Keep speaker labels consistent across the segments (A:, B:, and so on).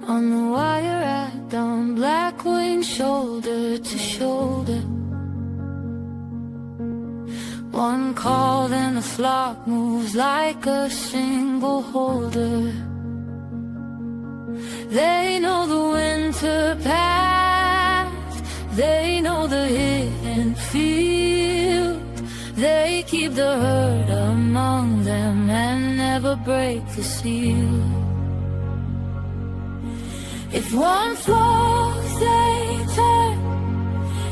A: On the wire at dawn, black wings shoulder to shoulder. One call and the flock moves like a single holder. They know the winter path, they know the hidden field. They keep the herd among them and never break the seal. If one falls, they turn.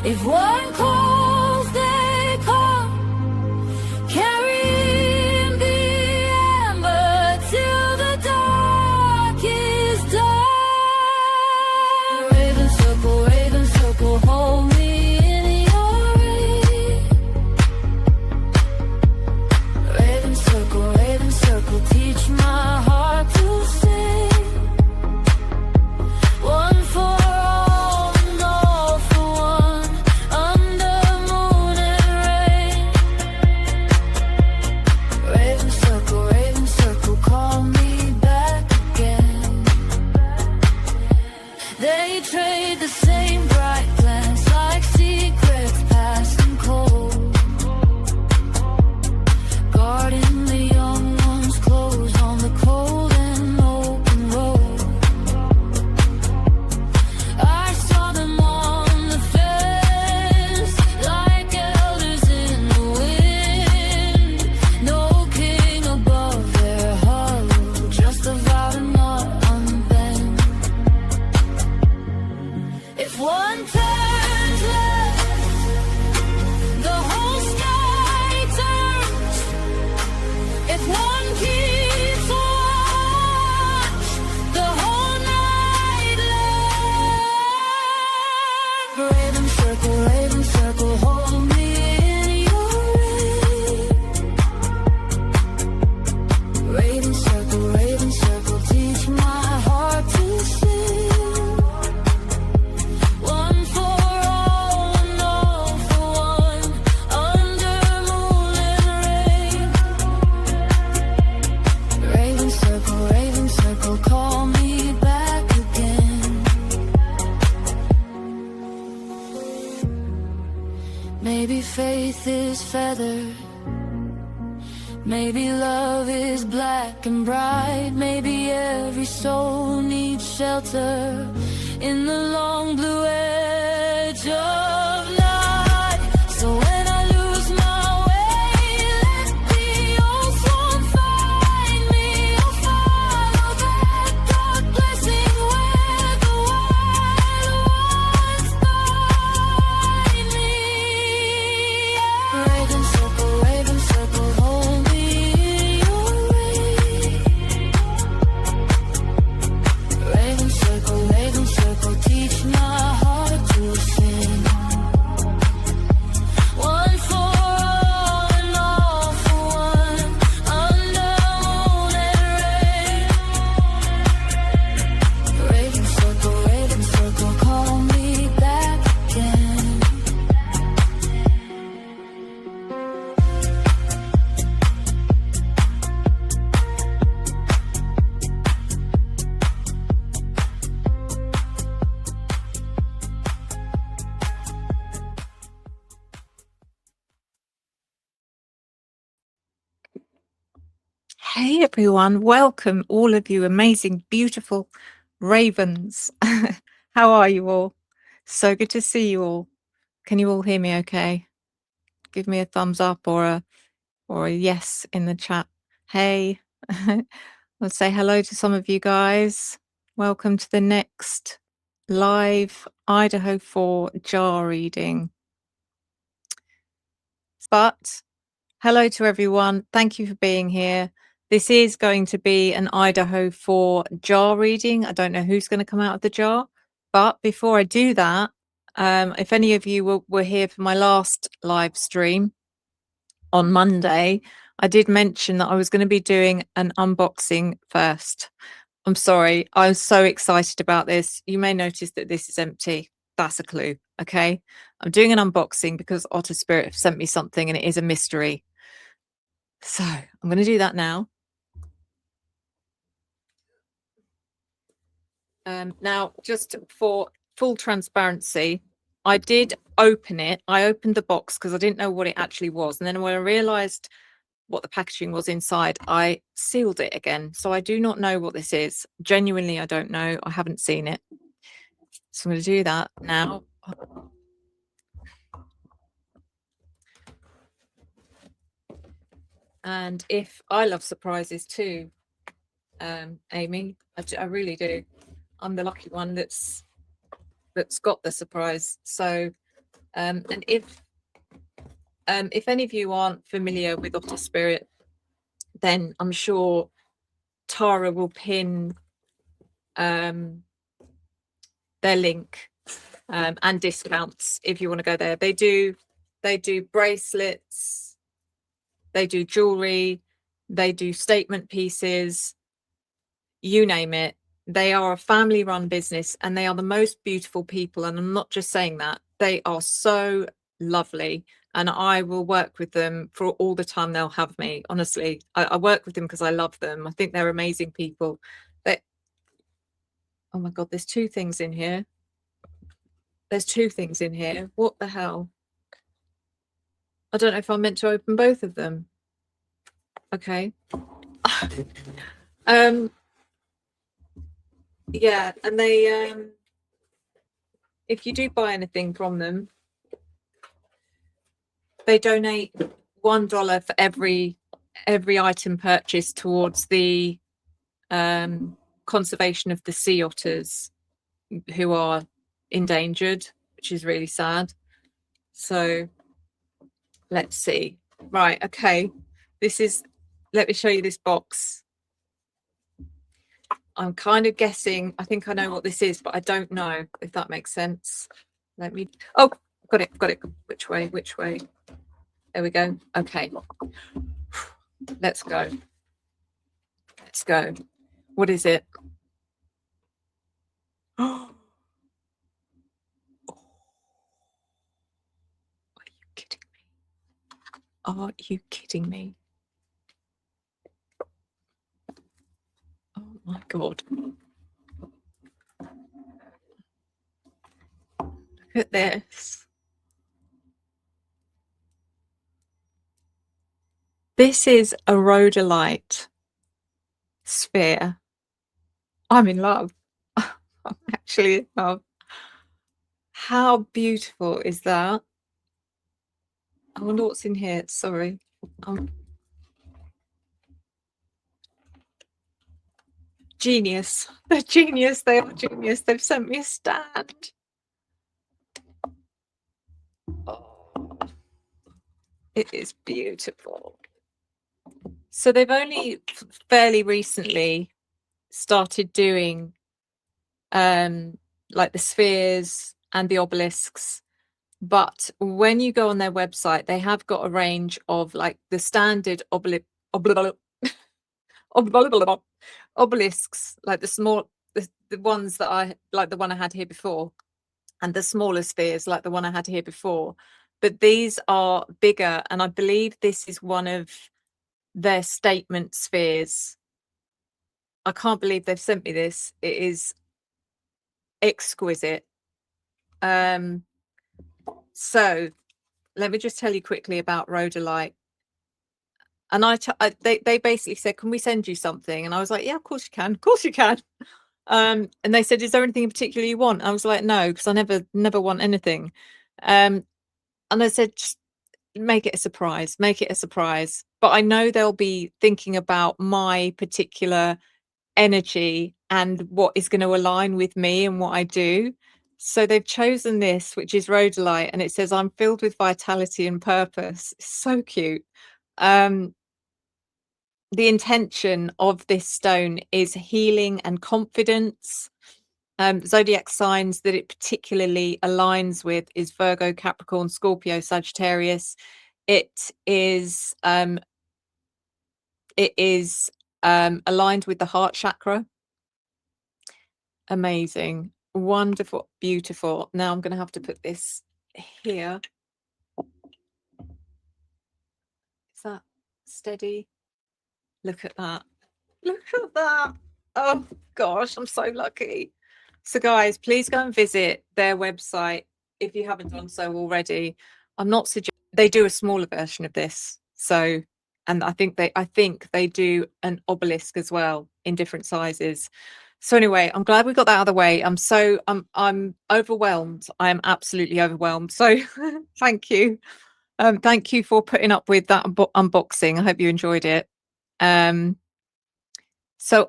A: If one calls, they come. Carrying the amber till the dark is done. Raven circle, hold me in your ring. Raven circle, teach my heart to sing. One for all and all for one, under moon and rain. Raven circle, call me back again. They trade the same bright glance like secrets passing cold. Guarding the young ones close on the cold and open road. I saw them on the fence like elders in the wind. No king above their hollow, just a vow to not unbend. If one turns left, the whole sky turns. If one keeps watch, the whole night learns. Raven circle, hold me in your ring. Raven circle, teach my heart to sing. One for all and all for one, under moon and rain. Raven circle, call me back again. Maybe faith is feathered, maybe love is black and bright. Maybe every soul needs shelter in the long blue edge of night. So when I lose my way, let the old swan find me. I'll follow that dark blessing where the wild ones find me. Raven circle, hold me in your ring. Raven circle, teach my heart to sing. One for all and all for one, under moon and rain. Raven circle, call me back again.
B: Hey everyone, welcome all of you amazing, beautiful ravens. How are you all? So good to see you all. Can you all hear me okay? Give me a thumbs up or a yes in the chat. Hey, let's say hello to some of you guys. Welcome to the next live Idaho 4 jar reading. But hello to everyone. Thank you for being here. This is going to be an Idaho 4 jar reading. I don't know who's going to come out of the jar. But before I do that, if any of you were here for my last live stream on Monday, I did mention that I was going to be doing an unboxing first. I'm sorry. I was so excited about this. You may notice that this is empty. That's a clue. Okay. I'm doing an unboxing because Otter Spirit have sent me something and it is a mystery. So I'm going to do that now. Now, just for full transparency, I did open it. I opened the box because I didn't know what it actually was. And then when I realized what the packaging was inside, I sealed it again. So I do not know what this is. Genuinely, I don't know. I haven't seen it. So I'm going to do that now. And if I love surprises too, Amy, I really do. I'm the lucky one that's got the surprise. So, and if any of you aren't familiar with Otter Spirit, then I'm sure Tara will pin their link and discounts if you want to go there. They do bracelets, they do jewelry, they do statement pieces, you name it. They are a family run business and they are the most beautiful people. And I'm not just saying that, they are so lovely. And I will work with them for all the time they'll have me. Honestly, I work with them because I love them. I think they're amazing people. Oh my God, there's two things in here. There's two things in here. What the hell? I don't know if I'm meant to open both of them. Okay. Yeah, and they if you do buy anything from them, they donate $1 for every item purchased towards the conservation of the sea otters who are endangered, which is really sad. So let's see. Right, okay. Let me show you this box. I'm kind of guessing. I think I know what this is, but I don't know if that makes sense. Let me. Oh, got it. Which way? There we go. Okay. Let's go. What is it? Oh, are you kidding me? Are you kidding me? Oh my God. Look at this. This is a rhodolite sphere. I'm in love. I'm actually in love. How beautiful is that? I wonder what's in here. Sorry. Genius. They're genius. They are genius. They've sent me a stand. Oh, it is beautiful. So they've only fairly recently started doing like the spheres and the obelisks, but when you go on their website, they have got a range of like the standard obelisks, like the small, the ones that I like, the one I had here before, and the smaller spheres like the one I had here before. But these are bigger, and I believe this is one of their statement spheres. I can't believe they've sent me this. It is exquisite. So let me just tell you quickly about rhodolite. And they basically said, can we send you something? And I was like, yeah, of course you can. Of course you can. And they said, is there anything in particular you want? I was like, no, because I never want anything. And I said, just make it a surprise. But I know they'll be thinking about my particular energy and what is going to align with me and what I do. So they've chosen this, which is rhodolite, and it says, I'm filled with vitality and purpose. It's so cute. The intention of this stone is healing and confidence. Zodiac signs that it particularly aligns with is Virgo, Capricorn, Scorpio, Sagittarius. It is aligned with the heart chakra. Amazing, wonderful, beautiful. Now I'm going to have to put this here. Is that steady? Look at that. Look at that. Oh gosh, I'm so lucky. So guys, please go and visit their website if you haven't done so already. I'm not suggesting they do a smaller version of this. So, and I think they do an obelisk as well in different sizes. So anyway, I'm glad we got that out of the way. I'm overwhelmed. I am absolutely overwhelmed. So thank you. Thank you for putting up with that unboxing. I hope you enjoyed it. So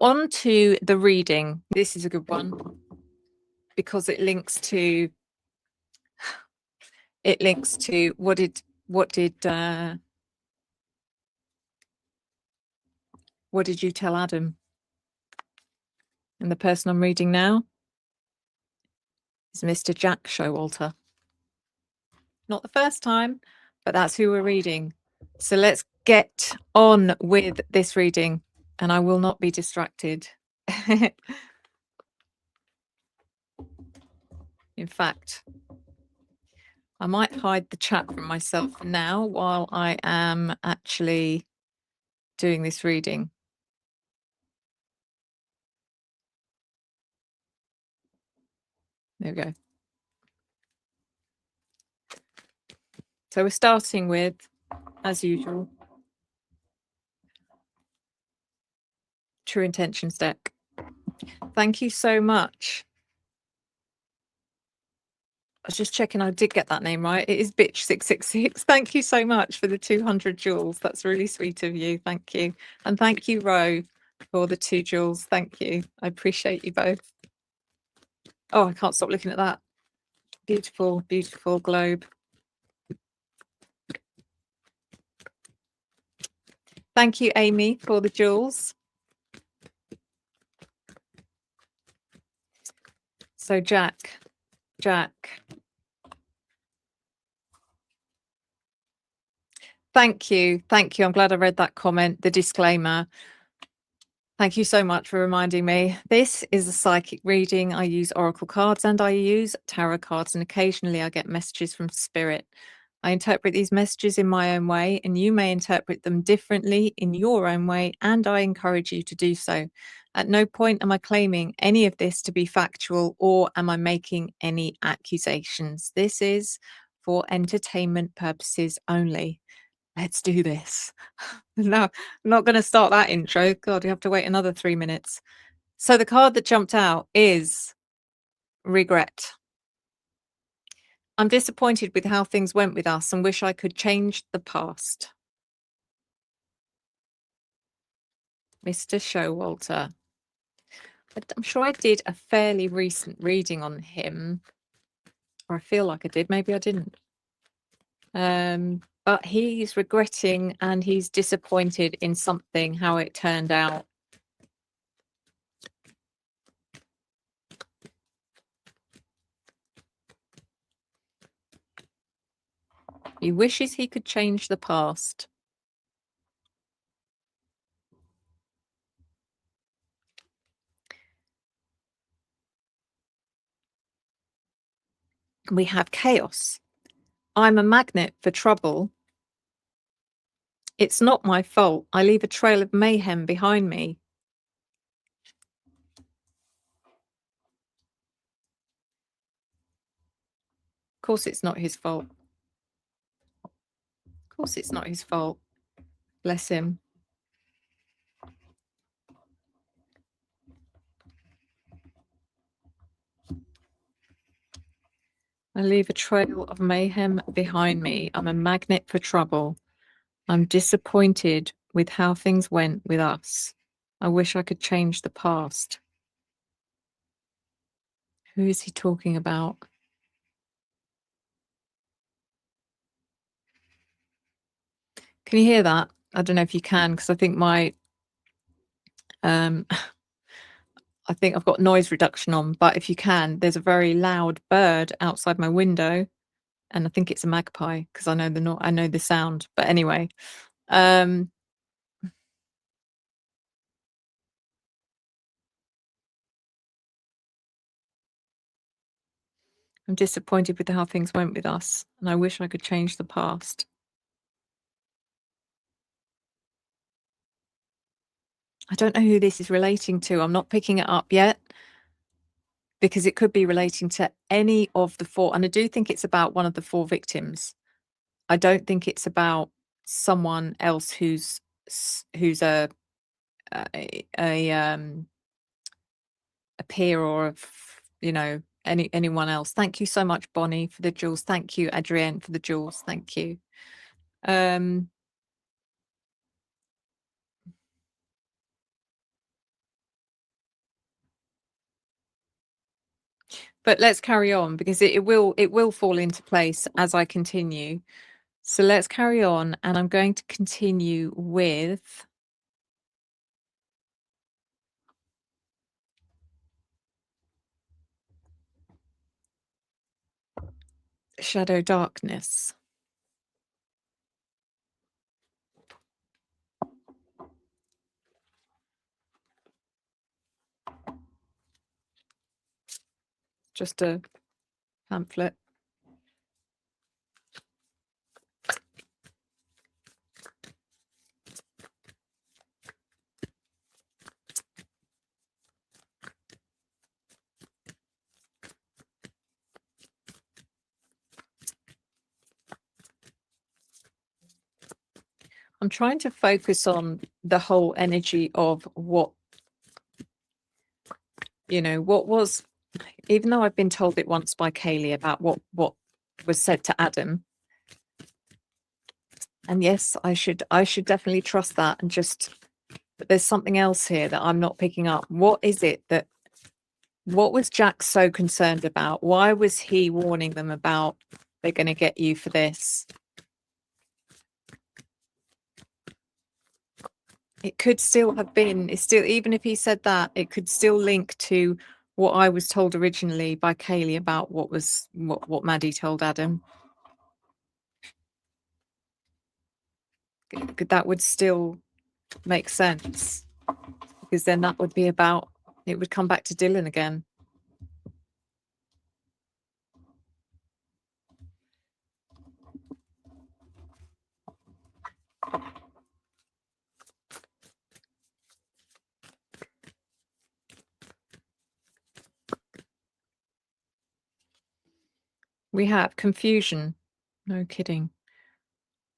B: on to the reading. This is a good one because it links to what did you tell Adam? And the person I'm reading now is Mr. Jack Showalter. Not the first time, but that's who we're reading. So let's get on with this reading, and I will not be distracted. In fact, I might hide the chat from myself now while I am actually doing this reading. There we go. So we're starting with, as usual, True Intentions deck. Thank you so much. I was just checking I did get that name right. It is Bitch666. Thank you so much for the 200 jewels. That's really sweet of you. Thank you. And thank you, Ro, for the 2 jewels. Thank you. I appreciate you both. Oh, I can't stop looking at that. Beautiful, beautiful globe. Thank you, Amy, for the jewels. So Jack. Thank you. Thank you. I'm glad I read that comment, the disclaimer. Thank you so much for reminding me. This is a psychic reading. I use oracle cards and I use tarot cards, and occasionally I get messages from spirit. I interpret these messages in my own way, and you may interpret them differently in your own way, and I encourage you to do so. At no point am I claiming any of this to be factual, or am I making any accusations. This is for entertainment purposes only. Let's do this. No, I'm not going to start that intro. God, you have to wait another 3 minutes. So the card that jumped out is regret. I'm disappointed with how things went with us and wish I could change the past. Mr. Showalter. I'm sure I did a fairly recent reading on him. Or I feel like I did. Maybe I didn't. But he's regretting and he's disappointed in something, how it turned out. He wishes he could change the past. We have chaos. I'm a magnet for trouble. It's not my fault. I leave a trail of mayhem behind me. Of course it's not his fault. Of course it's not his fault. Bless him. I leave a trail of mayhem behind me. I'm a magnet for trouble. I'm disappointed with how things went with us. I wish I could change the past. Who is he talking about? Can you hear that? I don't know if you can, because I think my I think I've got noise reduction on, but if you can, there's a very loud bird outside my window, and I think it's a magpie because I know the sound. But anyway, I'm disappointed with how things went with us, and I wish I could change the past. I don't know who this is relating to. I'm not picking it up yet. because it could be relating to any of the 4, and I do think it's about one of the 4 victims. I don't think it's about someone else who's a peer or anyone else. Thank you so much, Bonnie, for the jewels. Thank you, Adrienne, for the jewels. Thank you. But let's carry on, because it will fall into place as I continue. So let's carry on, and I'm going to continue with shadow darkness. Just a pamphlet. I'm trying to focus on the whole energy of what was, even though I've been told it once by Kaylee about what was said to Adam. And yes, I should definitely trust that, and but there's something else here that I'm not picking up. What is it what was Jack so concerned about? Why was he warning them about, they're going to get you for this? It could still have been, even if he said that, it could still link to what I was told originally by Kaylee about what Maddie told Adam. That would still make sense, because then that would be about, it would come back to Dylan again. We have confusion. No kidding.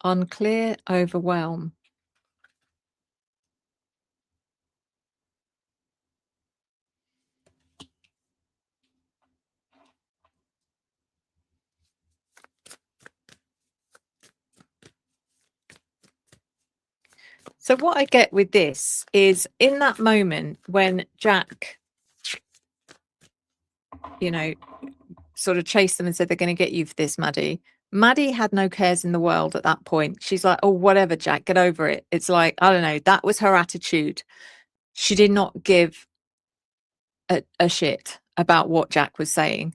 B: Unclear, overwhelm. So what I get with this is, in that moment when Jack, sort of chased them and said, they're going to get you for this, Maddie. Maddie had no cares in the world at that point. She's like, oh, whatever, Jack, get over it. It's like, I don't know. That was her attitude. She did not give a shit about what Jack was saying.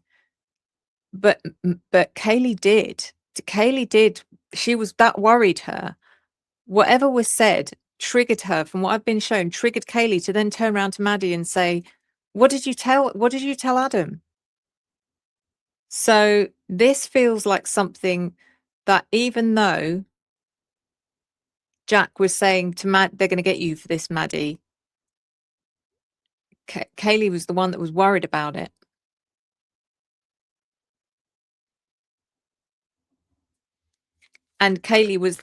B: But Kaylee did. Kaylee did. That worried her. Whatever was said triggered her, from what I've been shown, triggered Kaylee to then turn around to Maddie and say, what did you tell Adam? So this feels like something that, even though Jack was saying to Matt, they're going to get you for this, Maddie, Kaylee was the one that was worried about it. And Kaylee was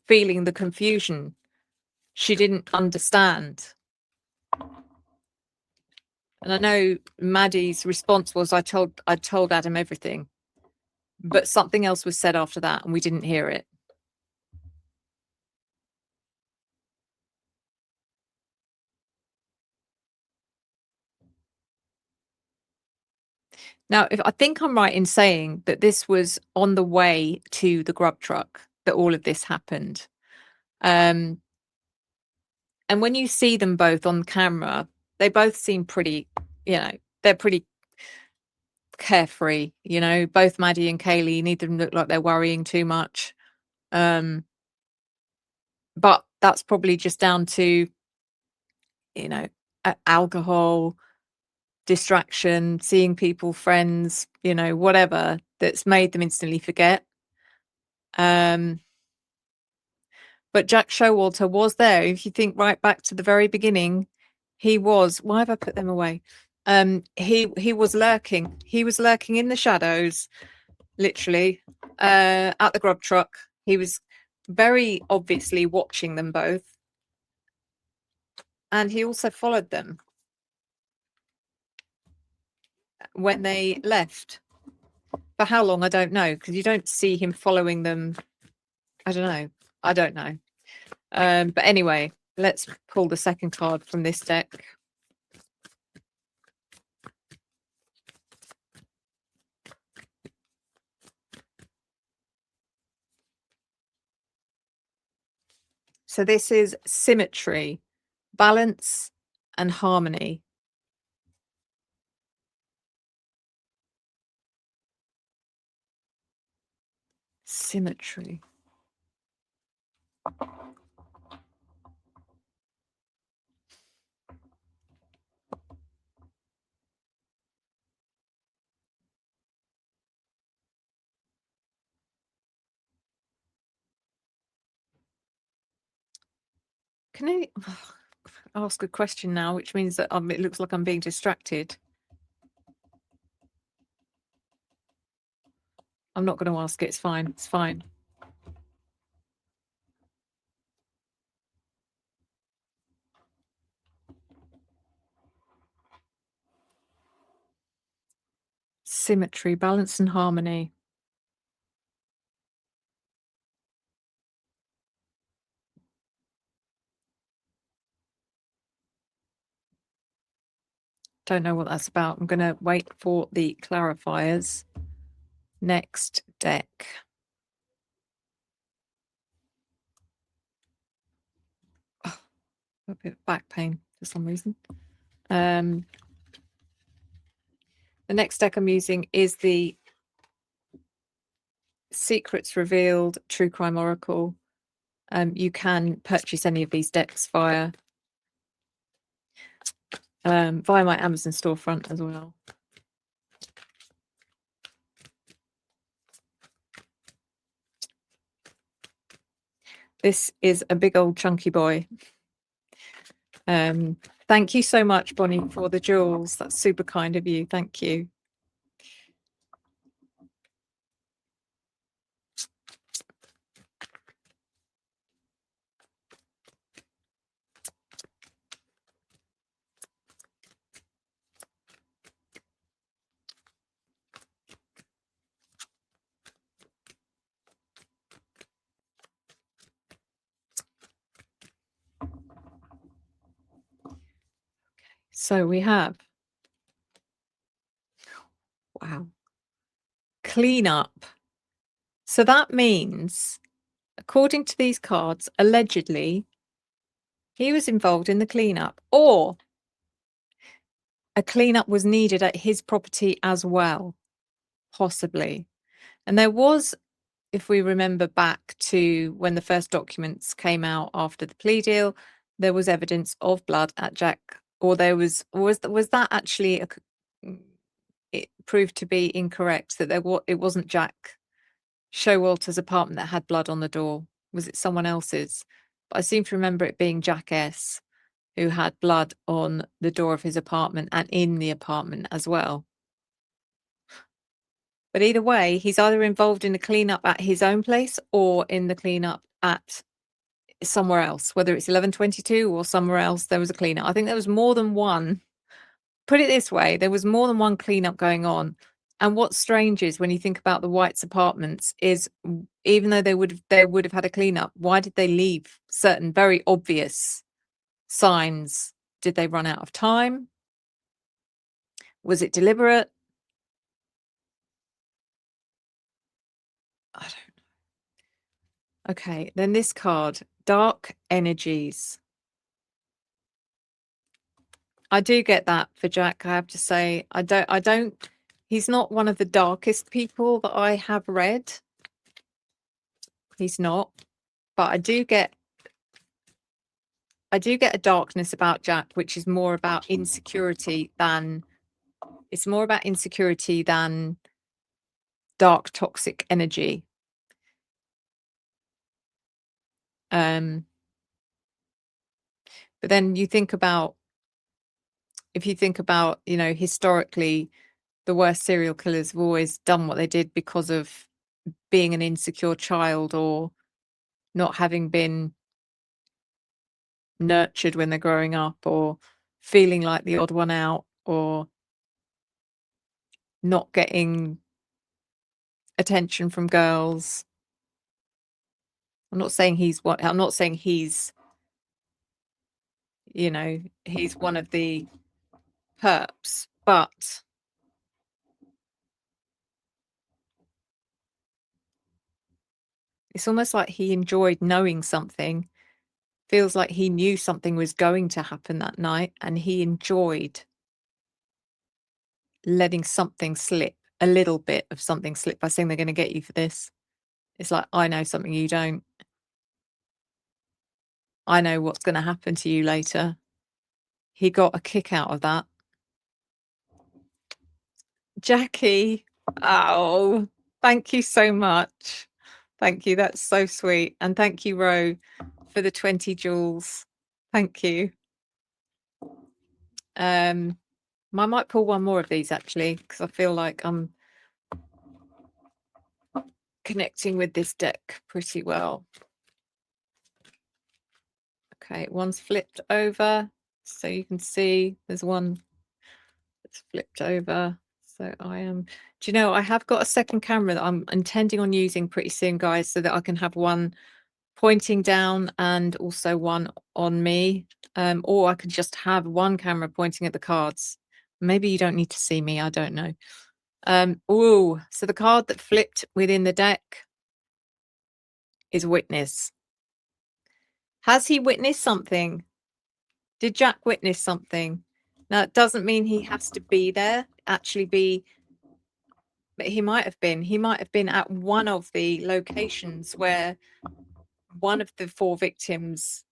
B: feeling the confusion. She didn't understand. And I know Maddie's response was, I told Adam everything. But something else was said after that, and we didn't hear it. Now, if I think I'm right in saying that this was on the way to the Grub Truck that all of this happened. And when you see them both on camera, they both seem pretty, they're pretty carefree, both Maddie and Kaylee, neither of them look like they're worrying too much. But that's probably just down to, alcohol, distraction, seeing people, friends, whatever, that's made them instantly forget. But Jack Showalter was there. If you think right back to the very beginning, he was. Why have I put them away? He was lurking. He was lurking in the shadows, literally, at the Grub Truck. He was very obviously watching them both. And he also followed them when they left. For how long, I don't know, because you don't see him following them. I don't know. I don't know. But anyway, let's pull the second card from this deck. So this is symmetry, balance, and harmony. Symmetry. Can I ask a question now, which means that it looks like I'm being distracted? I'm not going to ask it. It's fine. It's fine. Symmetry, balance, and harmony. Don't know what that's about. I'm going to wait for the clarifiers. Next deck. Oh, a bit of back pain for some reason. The next deck I'm using is the Secrets Revealed True Crime Oracle. You can purchase any of these decks via my Amazon storefront as well. This is a big old chunky boy. Thank you so much, Bonnie, for the jewels. That's super kind of you. Thank you. So we have, wow, cleanup. So that means, according to these cards, allegedly, he was involved in the cleanup, or a cleanup was needed at his property as well, possibly. And there was, if we remember back to when the first documents came out after the plea deal, there was evidence of blood at Jack, or there was that actually it proved to be incorrect, that it wasn't Jack Showalter's apartment that had blood on the door. Was it someone else's? But I seem to remember it being Jack S, who had blood on the door of his apartment and in the apartment as well. But either way, he's either involved in the cleanup at his own place or in the cleanup at somewhere else, whether it's 1122 or somewhere else. There was a cleanup. I think there was more than one. Put it this way, there was more than one cleanup going on. And what's strange is when you think about the Whites' apartments is, even though they would have had a cleanup, why did they leave certain very obvious signs? Did they run out of time? Was it deliberate? I don't know. Okay, then this card, Dark Energies. I do get that for Jack, I have to say. He's not one of the darkest people that I have read. He's not. But I do get a darkness about Jack, which is more about insecurity than dark toxic energy. But then you think about if you think about, you know, historically, the worst serial killers have always done what they did because of being an insecure child or not having been nurtured when they're growing up, or feeling like the odd one out, or not getting attention from girls. I'm not saying he's, you know, he's one of the perps, but it's almost like he enjoyed knowing something. Feels like he knew something was going to happen that night, and he enjoyed letting something slip, a little bit of something slip, by saying they're going to get you for this. It's like, I know something you don't. I know what's going to happen to you later. He got a kick out of that. Jackie, oh, thank you so much. Thank you. That's so sweet. And thank you, Ro, for the 20 jewels. Thank you. I might pull one more of these actually, because I feel like I'm connecting with this deck pretty well. Okay, one's flipped over, so you can see there's one that's flipped over. So I am, do you know, I have got a second camera that I'm intending on using pretty soon, guys, so that I can have one pointing down and also one on me. Or I could just have one camera pointing at the cards. Maybe you don't need to see me, I don't know. Oh, so the card that flipped within the deck is witness. Has he witnessed something? Did Jack witness something? Now, it doesn't mean he has to be there, actually be, but he might have been. He might have been at one of the locations where one of the 4 victims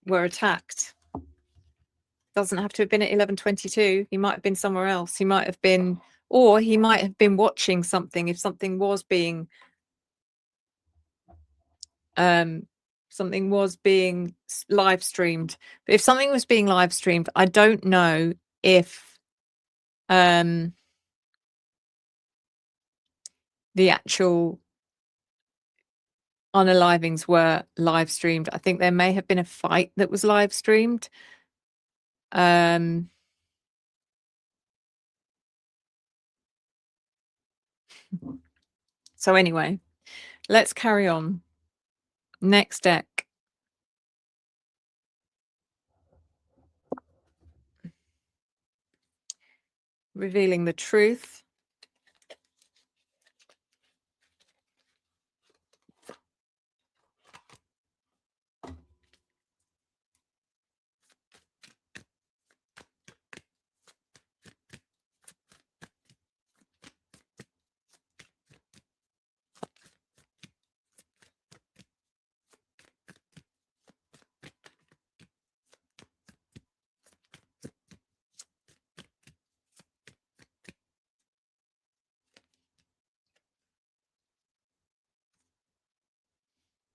B: were attacked. Doesn't have to have been at 11:22. He might have been somewhere else. He might have been, or he might have been watching something if something was being live streamed. But if something was being live streamed, I don't know if the actual unalivings were live streamed. I think there may have been a fight that was live streamed. So anyway, let's carry on. Next deck. Revealing the truth.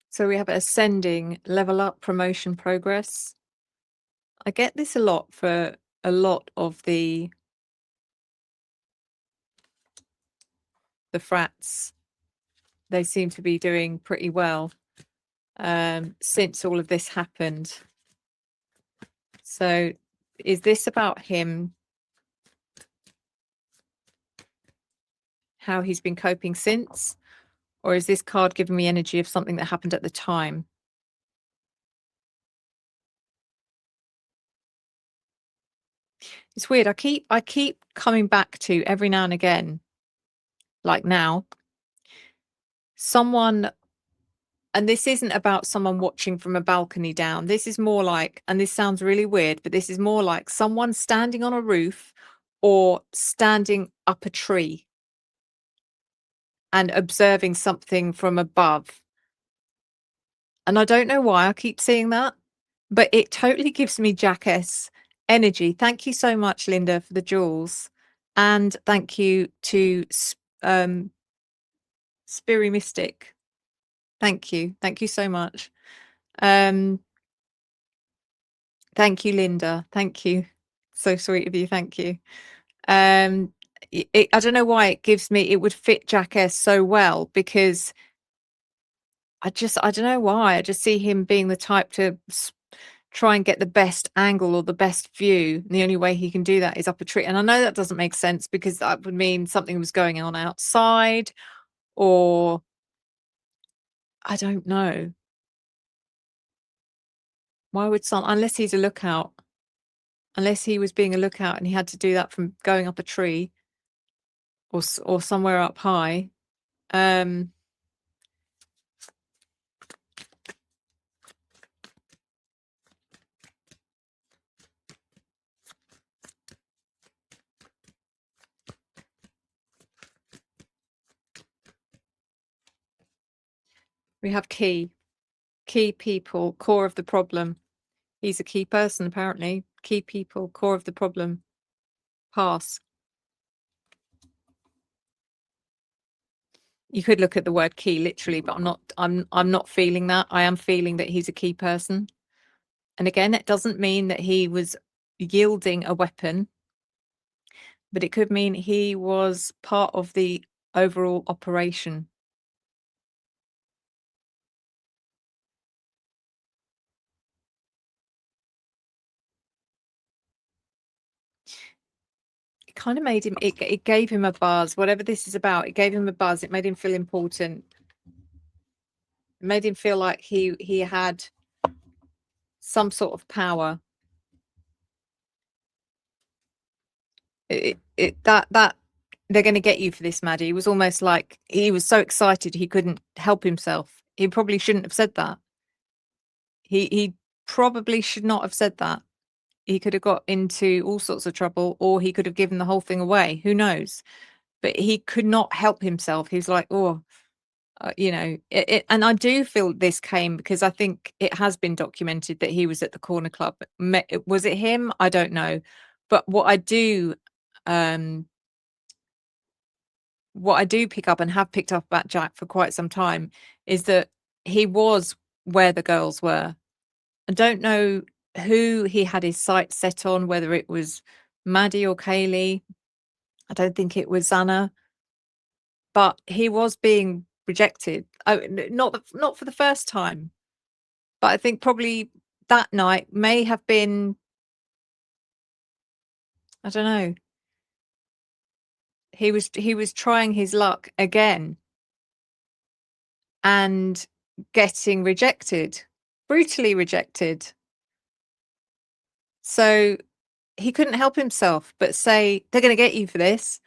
B: So we have ascending, level up, promotion, progress. I get this a lot for a lot of the frats. They seem to be doing pretty well since all of this happened. So is this about him, how he's been coping since? Or is this card giving me energy of something that happened at the time? It's weird. I keep coming back to, every now and again, like now, someone, and this isn't about someone watching from a balcony down. This is more like, and this sounds really weird, but this is more like someone standing on a roof or standing up a tree and observing something from above. And I don't know why I keep seeing that, but it totally gives me Jackass energy. Thank you so much, Linda, for the jewels. And thank you to Spiri Mystic. Thank you. Thank you so much. Thank you, Linda. Thank you. So sweet of you. Thank you. I don't know why it gives me, it would fit Jackass so well, because I don't know why. I just see him being the type to try and get the best angle or the best view. And the only way he can do that is up a tree. And I know that doesn't make sense, because that would mean something was going on outside, or I don't know. Why would unless he's a lookout, unless he was being a lookout and he had to do that from going up a tree or somewhere up high. We have key people, core of the problem. He's a key person, apparently. Key people, core of the problem. Pass. You could look at the word key literally, but I'm not feeling that. I am feeling that he's a key person. And again, it doesn't mean that he was yielding a weapon, but it could mean he was part of the overall operation. It kind of made him, it gave him a buzz. Whatever this is about, it gave him a buzz. It made him feel important. It made him feel like he had some sort of power. That they're going to get you for this, Maddie. It was almost like he was so excited he couldn't help himself. He probably shouldn't have said that. He probably should not have said that. He could have got into all sorts of trouble, or he could have given the whole thing away. Who knows? But he could not help himself. He was like, oh, you know, and I do feel this came because I think it has been documented that he was at the corner club. Was it him? I don't know. But what I do pick up and have picked up about Jack for quite some time is that he was where the girls were. I don't know who he had his sights set on, whether it was Maddie or Kaylee. I don't think it was Anna, but he was being rejected. Not for the first time, but I think probably that night may have been, I don't know. He was trying his luck again and getting rejected, brutally rejected. So he couldn't help himself but say, they're going to get you for this.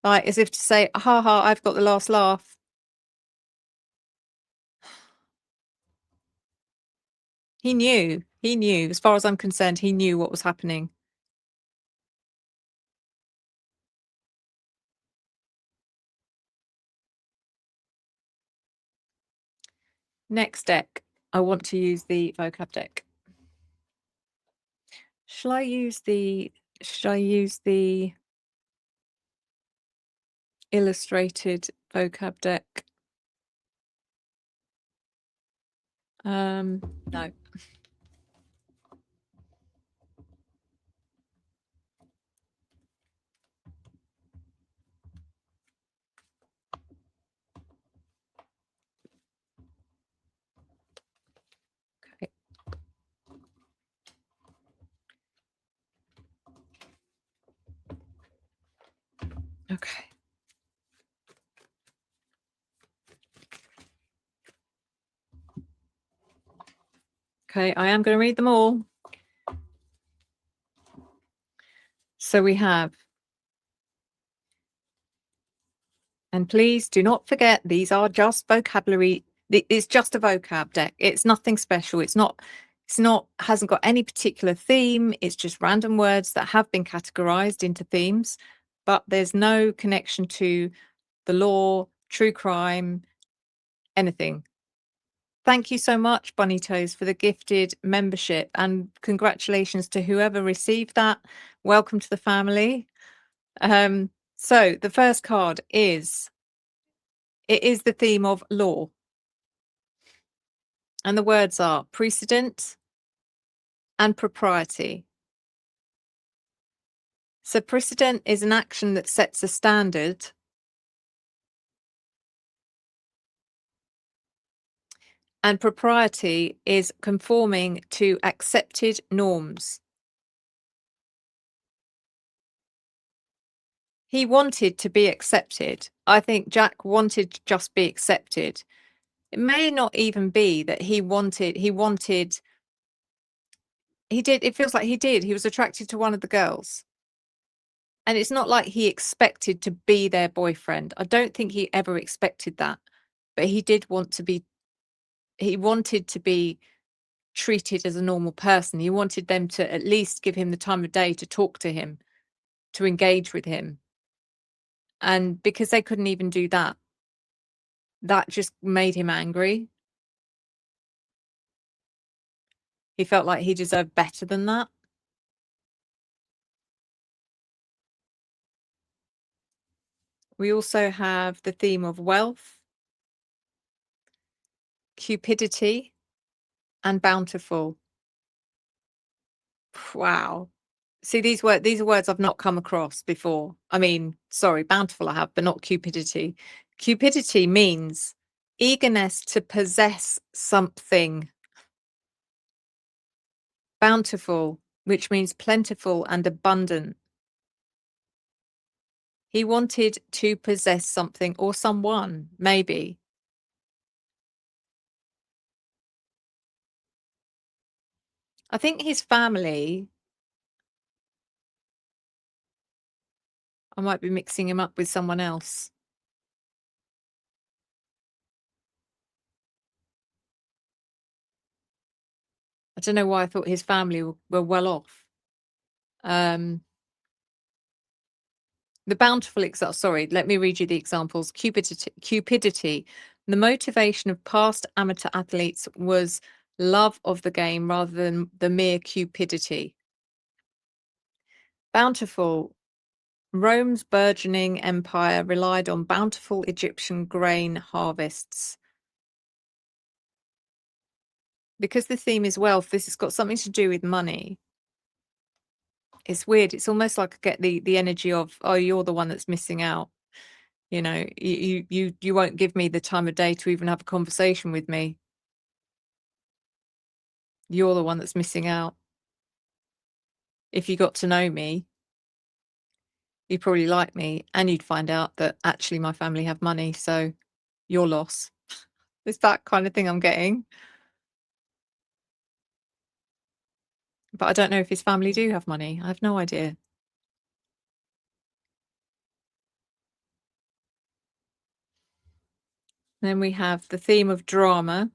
B: Like, as if to say, ha ha, I've got the last laugh. He knew, as far as I'm concerned, he knew what was happening. Next deck, I want to use the vocab deck. Should I use the illustrated vocab deck? No. Okay. Okay. Okay, I am going to read them all. So we have, and please do not forget, these are just vocabulary. It's just a vocab deck. It's nothing special. It's not, hasn't got any particular theme. It's just random words that have been categorized into themes, but there's no connection to the law, true crime, anything. Thank you so much, Bunny Toes, for the gifted membership, and congratulations to whoever received that. Welcome to the family. So the first card is, it is the theme of law. And the words are precedent and propriety. So precedent is an action that sets a standard. And propriety is conforming to accepted norms. He wanted to be accepted. I think Jack wanted to just be accepted. It may not even be that he did, it feels like he did. He was attracted to one of the girls. And it's not like he expected to be their boyfriend. I don't think he ever expected that. But he did want to be, he wanted to be treated as a normal person. He wanted them to at least give him the time of day to talk to him, to engage with him. And because they couldn't even do that, that just made him angry. He felt like he deserved better than that. We also have the theme of wealth, cupidity, and bountiful. Wow. See, these are words I've not come across before. I mean, sorry, bountiful I have, but not cupidity. Cupidity means eagerness to possess something. Bountiful, which means plentiful and abundant. He wanted to possess something or someone, maybe. I think his family, I might be mixing him up with someone else. I don't know why I thought his family were well off. The bountiful sorry, let me read you the examples. Cupidity. The motivation of past amateur athletes was love of the game rather than the mere cupidity. Bountiful. Rome's burgeoning empire relied on bountiful Egyptian grain harvests. Because the theme is wealth, this has got something to do with money. It's weird. It's almost like I get the energy of, oh, you're the one that's missing out. You know, you won't give me the time of day to even have a conversation with me. You're the one that's missing out. If you got to know me, you'd probably like me, and you'd find out that actually my family have money, so your loss. It's that kind of thing I'm getting. But I don't know if his family do have money. I have no idea. Then we have the theme of drama.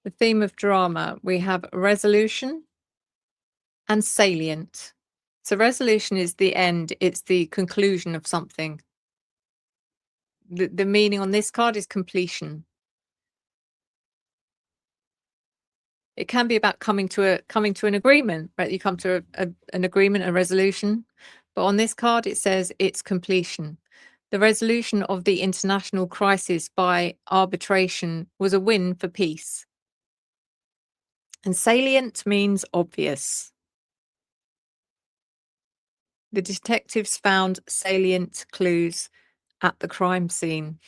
B: The theme of drama, we have resolution and salient. So resolution is the end. It's the conclusion of something. The meaning on this card is completion. It can be about coming to an agreement, right? You come to an agreement, a resolution. But on this card, it says it's completion. The resolution of the international crisis by arbitration was a win for peace. And salient means obvious. The detectives found salient clues at the crime scene.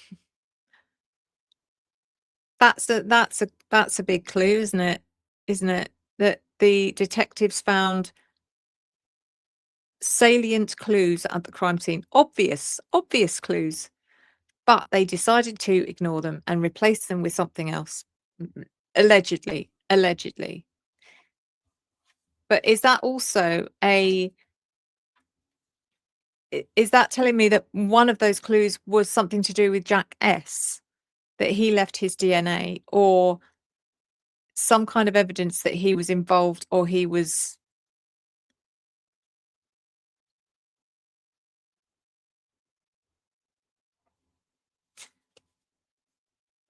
B: That's a big clue, isn't it? Isn't it? That the detectives found salient clues at the crime scene, obvious clues, but they decided to ignore them and replace them with something else. Allegedly. But is that also is that telling me that one of those clues was something to do with Jack S, that he left his DNA, or some kind of evidence that he was involved, or he was...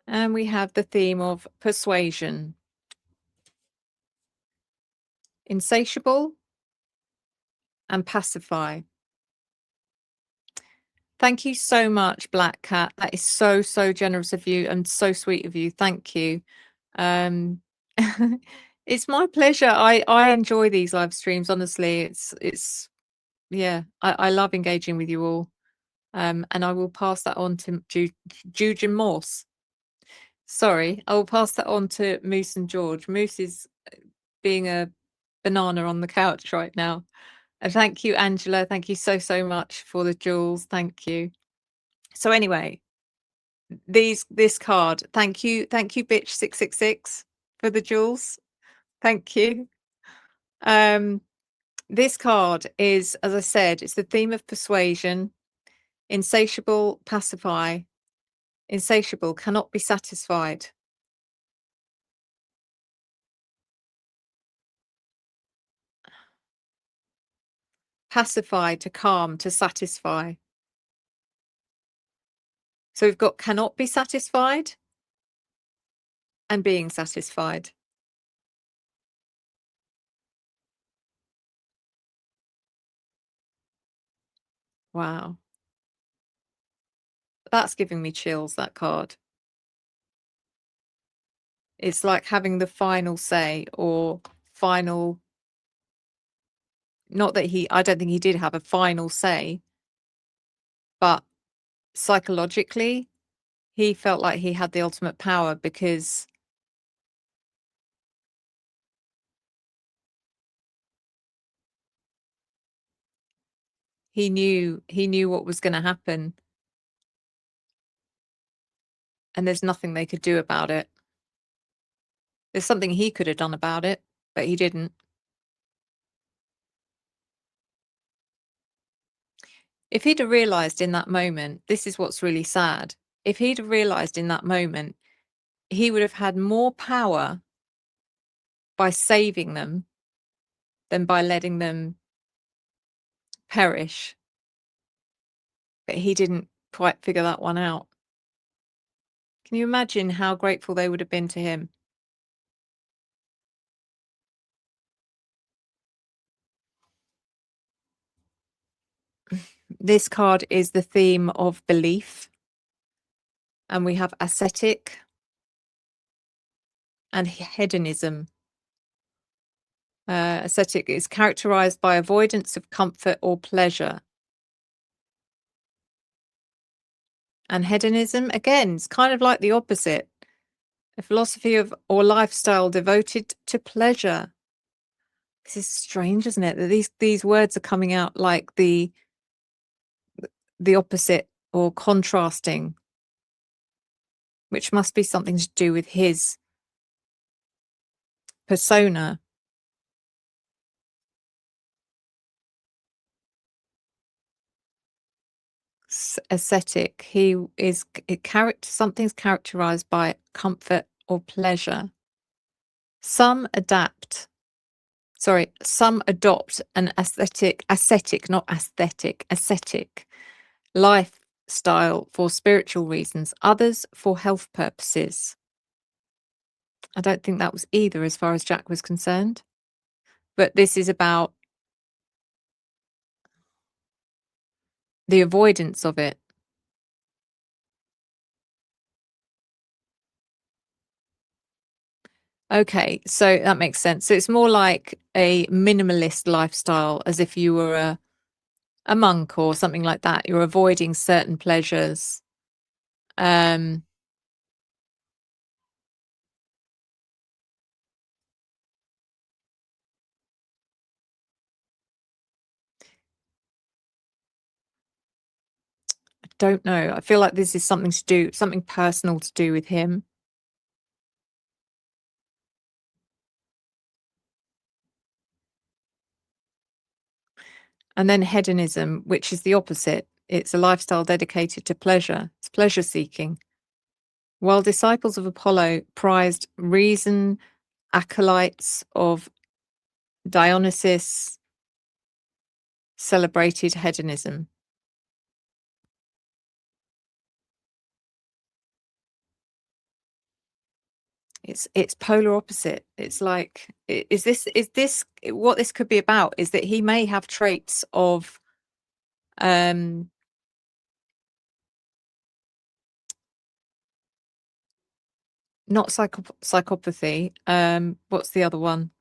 B: And we have the theme of persuasion. Insatiable and pacify. Thank you so much, Black Cat. That is so generous of you and so sweet of you. Thank you. It's my pleasure. I enjoy these live streams, honestly. It's yeah, I love engaging with you all. And I will pass that on to Julian Morse. Sorry, I will pass that on to Moose and George. Moose is being a banana on the couch right now. And thank you, Angela. Thank you so, so much for the jewels. Thank you. So anyway, this card. Thank you, bitch 666 for the jewels. Thank you. This card is, as I said, it's the theme of persuasion. Insatiable, pacify. Insatiable, cannot be satisfied. Pacify, to calm, to satisfy. So we've got cannot be satisfied and being satisfied. Wow. That's giving me chills, that card. It's like having the final say, or final, not that I don't think he did have a final say, but psychologically, he felt like he had the ultimate power because he knew what was going to happen, and there's nothing they could do about it. There's something he could have done about it, but he didn't. If he'd have realized in that moment, this is what's really sad. If he'd have realized in that moment, he would have had more power by saving them than by letting them perish. But he didn't quite figure that one out. Can you imagine how grateful they would have been to him? This card is the theme of belief. And we have ascetic and hedonism. Ascetic is characterized by avoidance of comfort or pleasure. And hedonism, again, is kind of like the opposite. A philosophy of or lifestyle devoted to pleasure. This is strange, isn't it? That these words are coming out like the opposite or contrasting, which must be something to do with his persona. Ascetic, he is something's characterized by comfort or pleasure. Some adopt an ascetic, not aesthetic, ascetic lifestyle for spiritual reasons, others for health purposes. I don't think that was either as far as Jack was concerned, but this is about the avoidance of it. Okay, so that makes sense. So it's more like a minimalist lifestyle, as if you were a monk or something like that. You're avoiding certain pleasures. I don't know. I feel like this is something personal to do with him. And then hedonism, which is the opposite. It's a lifestyle dedicated to pleasure. It's pleasure seeking. While disciples of Apollo prized reason, acolytes of Dionysus celebrated hedonism. It's polar opposite. It's like, is this what this could be about? Is that he may have traits of not psychopathy. What's the other one?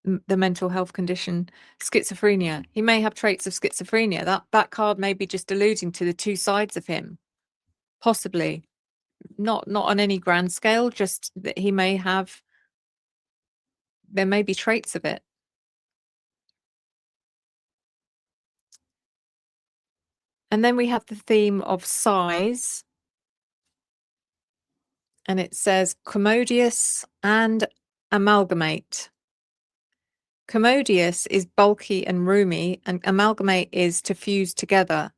B: The mental health condition, schizophrenia. He may have traits of schizophrenia. That card may be just alluding to the two sides of him, possibly. Not on any grand scale, just that he may have, there may be traits of it. And then we have the theme of size. And it says commodious and amalgamate. Commodious is bulky and roomy, and amalgamate is to fuse together.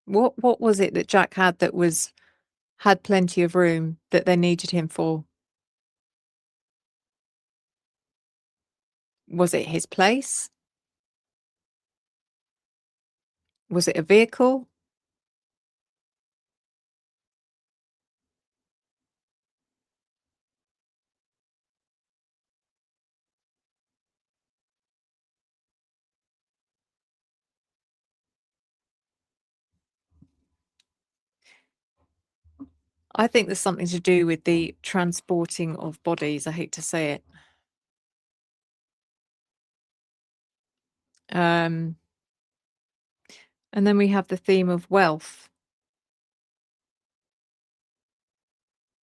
B: What was it that Jack had that had plenty of room that they needed him for? Was it his place? Was it a vehicle? I think there's something to do with the transporting of bodies. I hate to say it. And then we have the theme of wealth.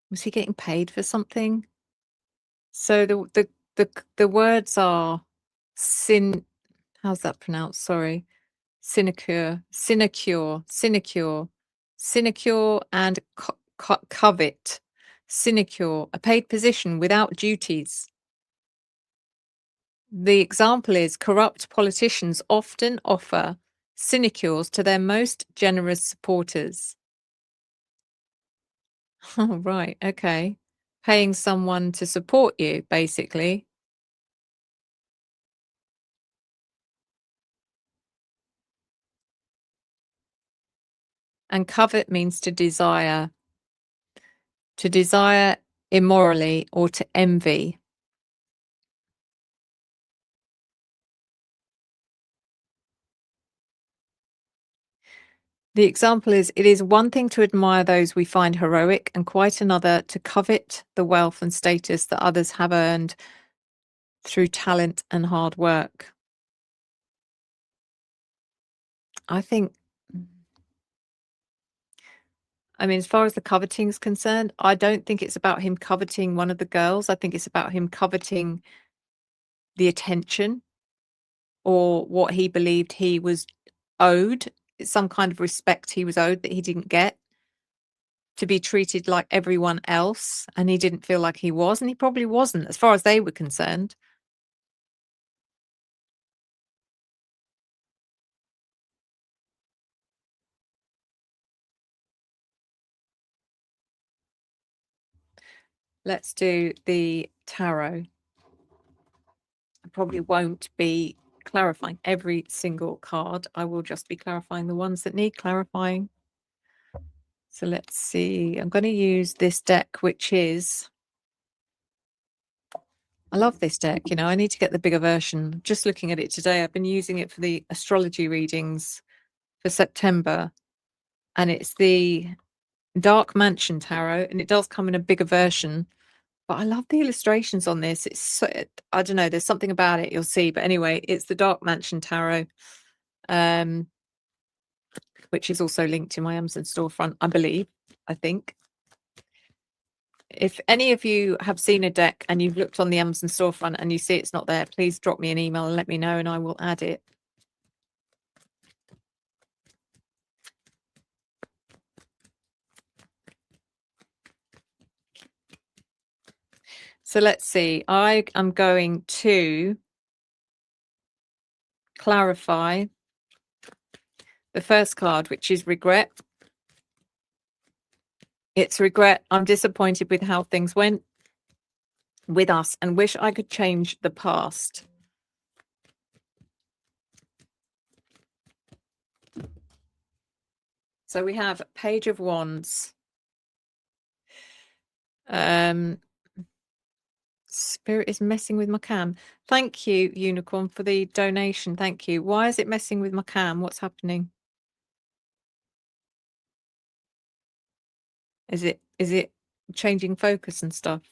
B: Was he getting paid for something? So the words are how's that pronounced? Sorry. Sinecure, and covet. Sinecure, a paid position without duties. The example is corrupt politicians often offer sinecures to their most generous supporters. Oh, right. Okay. Paying someone to support you, basically. And covet means to desire immorally or to envy. The example is, it is one thing to admire those we find heroic and quite another to covet the wealth and status that others have earned through talent and hard work. I mean, as far as the coveting is concerned, I don't think it's about him coveting one of the girls. I think it's about him coveting the attention or what he believed he was owed, some kind of respect he was owed that he didn't get, to be treated like everyone else, and he didn't feel like he was, and he probably wasn't as far as they were concerned. Let's do the tarot. I probably won't be clarifying every single card. I will just be clarifying the ones that need clarifying. So let's see. I'm going to use this deck, which is, I love this deck. You know, I need to get the bigger version. Just looking at it today, I've been using it for the astrology readings for September, and it's the Dark Mansion Tarot, and it does come in a bigger version. But I love the illustrations on this. It's so, I don't know, there's something about it, you'll see. But anyway, it's the Dark Mansion Tarot, which is also linked to my Amazon storefront, I think. If any of you have seen a deck and you've looked on the Amazon storefront and you see it's not there, please drop me an email and let me know, and I will add it. So let's see. I am going to clarify the first card, which is regret. It's regret. I'm disappointed with how things went with us and wish I could change the past. So we have Page of Wands. Spirit is messing with my cam. Thank you, Unicorn, for the donation. Thank you. Why is it messing with my cam? What's happening? Is it changing focus and stuff?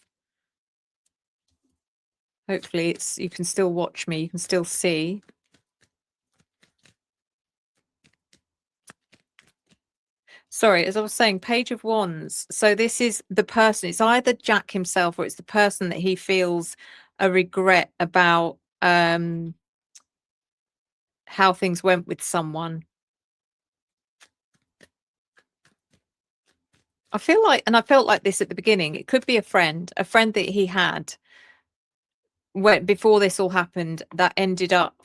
B: Hopefully you can still watch me, you can still see. Sorry, as I was saying, Page of Wands. So this is the person, it's either Jack himself or it's the person that he feels a regret about how things went with someone. I feel like, and I felt like this at the beginning, it could be a friend that he had when, before this all happened, that ended up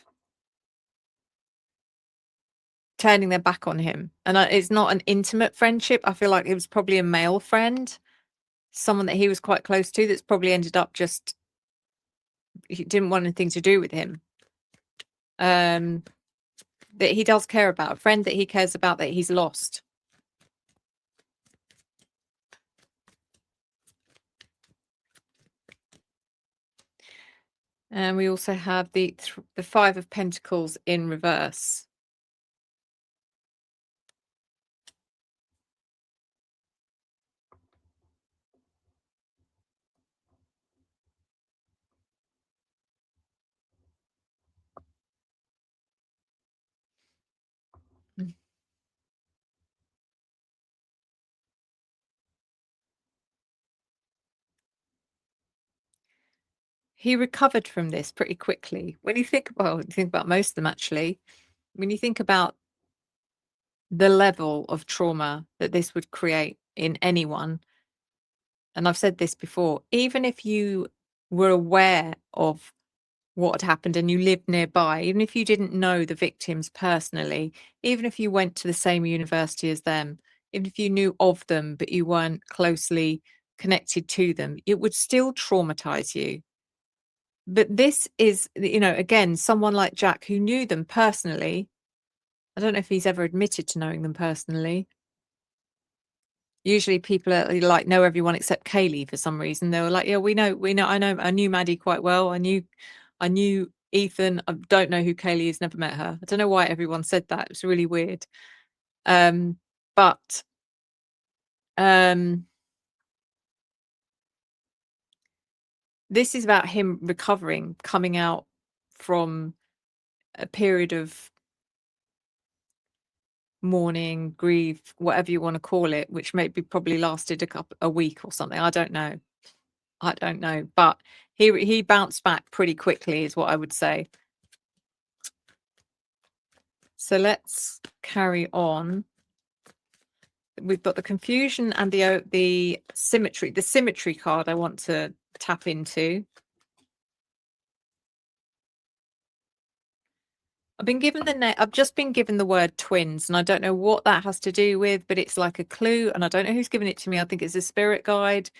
B: turning their back on him. And it's not an intimate friendship. I feel like it was probably a male friend, someone that he was quite close to, that's probably ended up just, he didn't want anything to do with him. That he does care about, a friend that he cares about that he's lost. And we also have the Five of Pentacles in reverse. He recovered from this pretty quickly. When you think about most of them, actually, when you think about the level of trauma that this would create in anyone, and I've said this before, even if you were aware of what had happened and you lived nearby, even if you didn't know the victims personally, even if you went to the same university as them, even if you knew of them but you weren't closely connected to them, it would still traumatize you. But this is, again, someone like Jack who knew them personally. I don't know if he's ever admitted to knowing them personally. Usually people are like, know everyone except Kaylee for some reason. They were like, yeah, we know, I knew Maddie quite well. I knew Ethan. I don't know who Kaylee is, never met her. I don't know why everyone said that. It was really weird. But this is about him recovering, coming out from a period of mourning, grief, whatever you want to call it, which maybe probably lasted a week or something. I don't know. But he bounced back pretty quickly is what I would say. So let's carry on. We've got the confusion and the symmetry. The symmetry card I want to tap into. I've just been given the word twins, and I don't know what that has to do with, but it's like a clue, and I don't know who's given it to me. I think it's a spirit guide,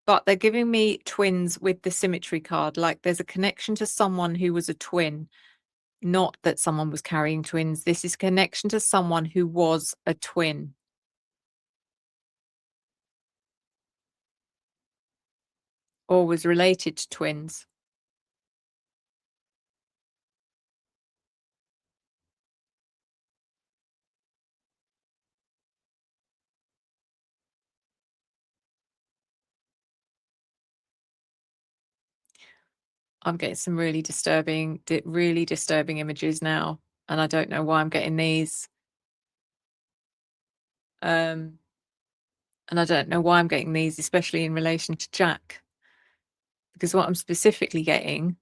B: but they're giving me twins with the symmetry card. Like there's a connection to someone who was a twin, not that someone was carrying twins. This is connection to someone who was a twin. Or was related to twins. I'm getting some really disturbing images now, and I don't know why I'm getting these. And I don't know why I'm getting these, especially in relation to Jack, because what I'm specifically getting,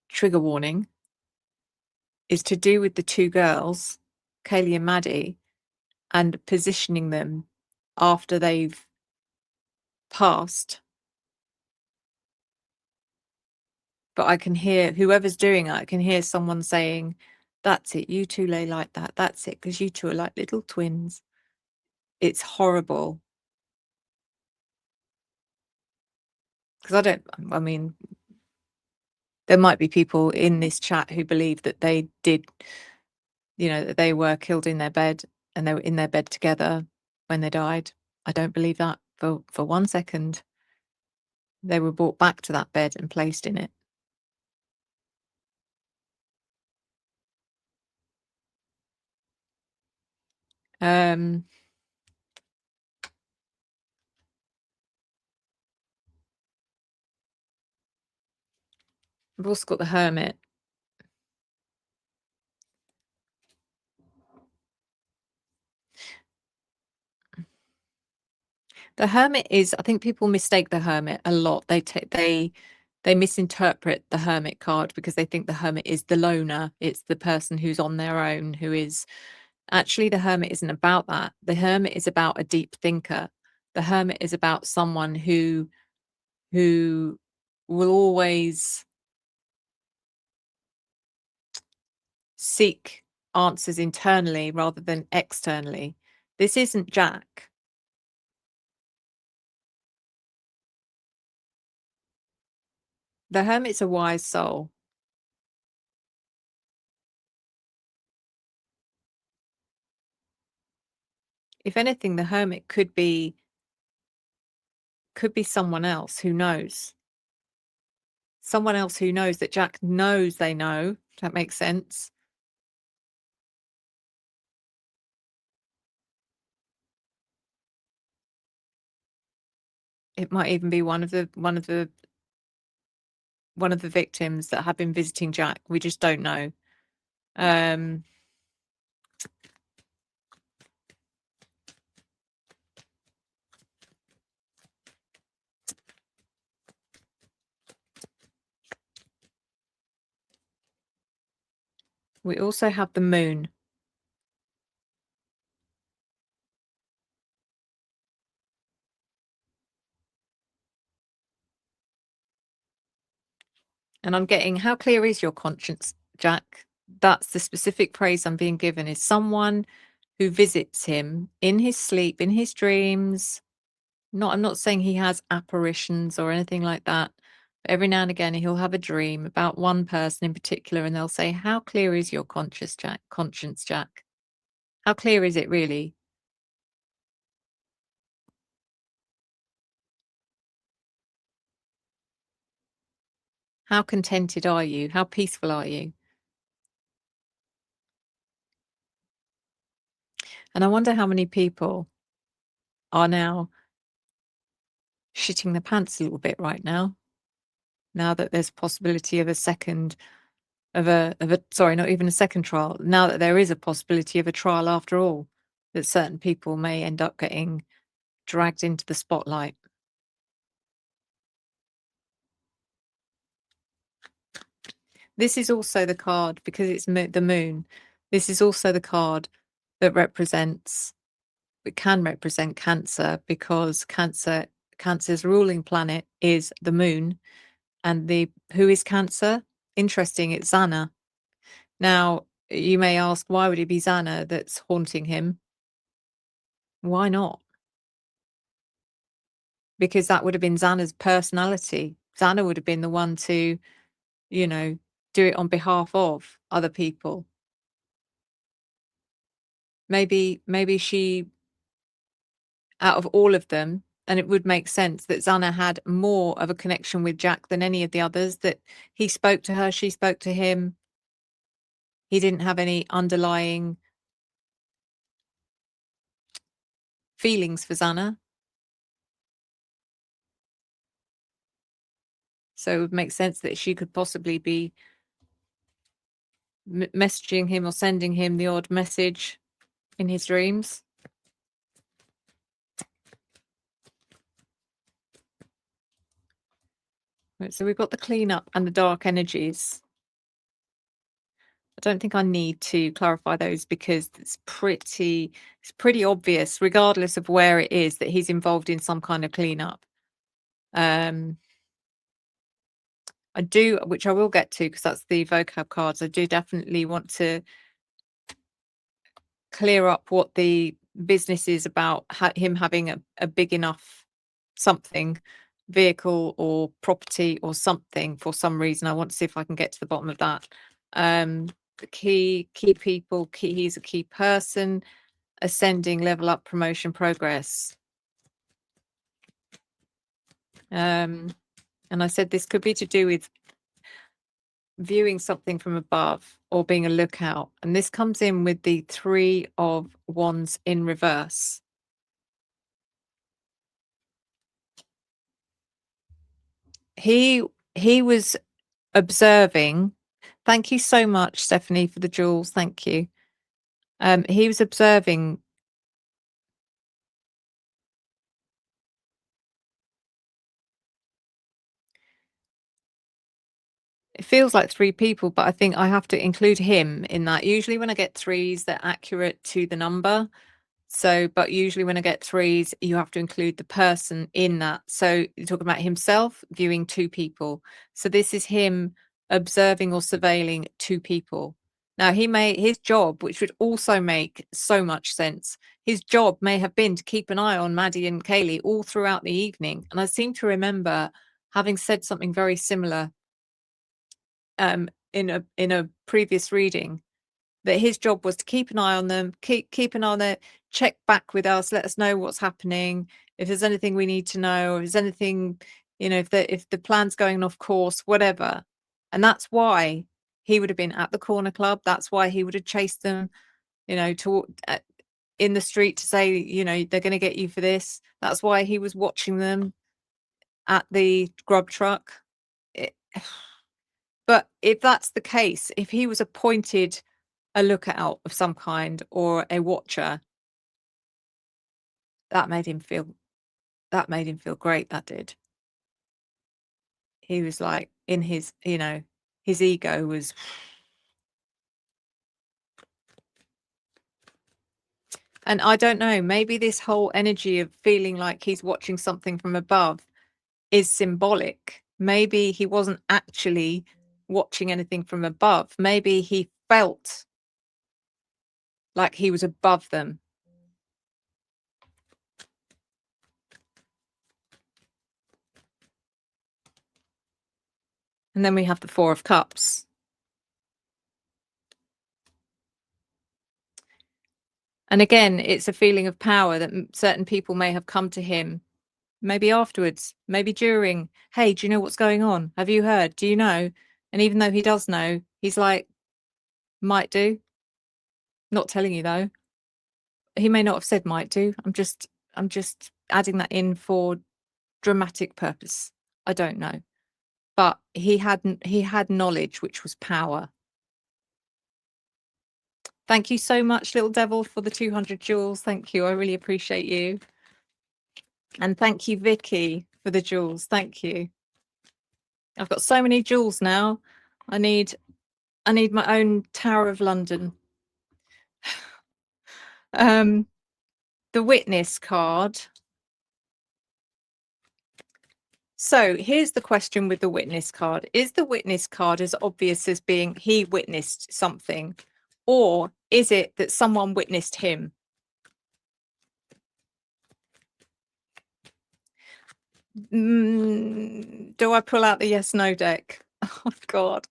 B: trigger warning, is to do with the two girls, Kaylee and Maddie, and positioning them after they've passed. But I can hear whoever's doing it, I can hear someone saying, that's it, you two lay like that. That's it, because you two are like little twins. It's horrible. Because I mean, there might be people in this chat who believe that they did, that they were killed in their bed and they were in their bed together when they died. I don't believe that for 1 second. They were brought back to that bed and placed in it. We've also got the Hermit. The Hermit is, I think people mistake the Hermit a lot. They misinterpret the Hermit card because they think the Hermit is the loner. It's the person who's on their own, who is actually, the Hermit isn't about that. The Hermit is about a deep thinker. The Hermit is about someone who will always seek answers internally rather than externally. This isn't Jack. The Hermit's a wise soul. If anything, the Hermit could be someone else who knows. Someone else who knows that Jack knows they know. If that makes sense. It might even be one of the victims that have been visiting Jack. We just don't know. We also have the moon. And I'm getting, how clear is your conscience, Jack? That's the specific praise I'm being given, is someone who visits him in his sleep, in his dreams. I'm not saying he has apparitions or anything like that. But every now and again, he'll have a dream about one person in particular, and they'll say, how clear is your conscience, Jack? How clear is it really? How contented are you? How peaceful are you? And I wonder how many people are now shitting their pants a little bit right now that there's possibility of a second sorry, not even a second trial, now that there is a possibility of a trial after all, that certain people may end up getting dragged into the spotlight. This is also the card, because it's the moon, this is also the card that can represent Cancer, because Cancer's ruling planet is the moon. And who is Cancer? Interesting, it's Xana. Now, you may ask, why would it be Xana that's haunting him? Why not? Because that would have been Xana's personality. Xana would have been the one to, do it on behalf of other people. Maybe she, out of all of them, and it would make sense that Xana had more of a connection with Jack than any of the others, that he spoke to her, she spoke to him. He didn't have any underlying feelings for Xana. So it would make sense that she could possibly be messaging him or sending him the odd message in his dreams. Right, so we've got the cleanup and the dark energies. I don't think I need to clarify those, because it's pretty obvious, regardless of where it is, that he's involved in some kind of cleanup. I do, which I will get to, because that's the vocab cards. I do definitely want to clear up what the business is about, him having a big enough something, vehicle or property or something, for some reason. I want to see if I can get to the bottom of that. The key people, he's a key person, ascending, level up, promotion, progress. And I said this could be to do with viewing something from above or being a lookout. And this comes in with the 3 of Wands in reverse. He was observing. Thank you so much, Stephanie, for the jewels. Thank you. He was observing. It feels like 3 people, but I think I have to include him in that. Usually when I get 3s, they're accurate to the number. So, but usually when I get 3s, you have to include the person in that. So you're talking about himself viewing 2 people. So this is him observing or surveilling 2 people. Now his job, which would also make so much sense, his job may have been to keep an eye on Maddie and Kaylee all throughout the evening. And I seem to remember having said something very similar in a previous reading, that his job was to keep an eye on them, keep an eye on it, check back with us, let us know what's happening, if there's anything we need to know, or if there's anything, if the plan's going off course, whatever. And that's why he would have been at the corner club. That's why he would have chased them, in the street to say, they're going to get you for this. That's why he was watching them at the Grub Truck. But if that's the case, if he was appointed a lookout of some kind or a watcher, that made him feel great. That did. He was like in his, his ego was. And I don't know, maybe this whole energy of feeling like he's watching something from above is symbolic. Maybe he wasn't actually watching anything from above. Maybe he felt like he was above them. And then we have the 4 of Cups. And again, it's a feeling of power that certain people may have come to him, maybe afterwards, maybe during. Hey, do you know what's going on? Have you heard? Do you know? And even though he does know, he's like, might do. Not telling you though. He may not have said might do. I'm just adding that in for dramatic purpose. I don't know. But he had knowledge, which was power. Thank you so much, Little Devil, for the 200 jewels. Thank you. I really appreciate you. And thank you, Vicky, for the jewels. Thank you. I've got so many jewels now. I need my own Tower of London. The witness card. So here's the question with the witness card. Is the witness card as obvious as being he witnessed something? Or is it that someone witnessed him? Do I pull out the yes no deck? Oh God,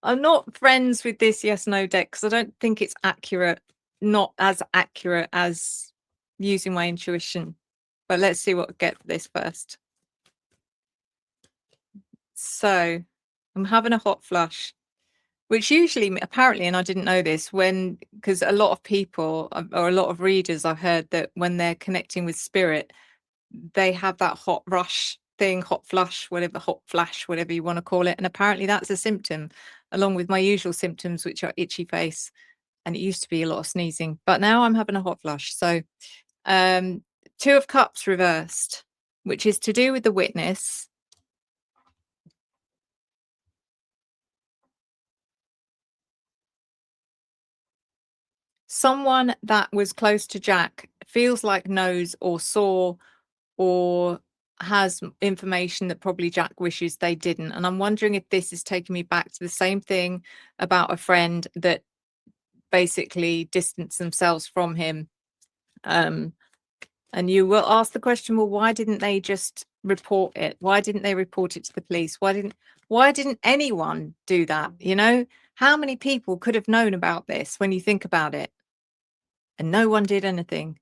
B: I'm not friends with this yes no deck because I don't think it's accurate, not as accurate as using my intuition. But let's see what I get for this first. So I'm having a hot flush, which usually, apparently, and I didn't know this, because a lot of people or a lot of readers, I've heard that when they're connecting with spirit, they have that hot rush thing, hot flash, whatever you want to call it. And apparently that's a symptom, along with my usual symptoms, which are itchy face. And it used to be a lot of sneezing, but now I'm having a hot flush. So 2 of Cups reversed, which is to do with the witness. Someone that was close to Jack feels like knows or saw or has information that probably Jack wishes they didn't. And I'm wondering if this is taking me back to the same thing about a friend that basically distanced themselves from him. And you will ask the question, well, why didn't they just report it? Why didn't they report it to the police? Why didn't anyone do that? How many people could have known about this when you think about it? And no one did anything.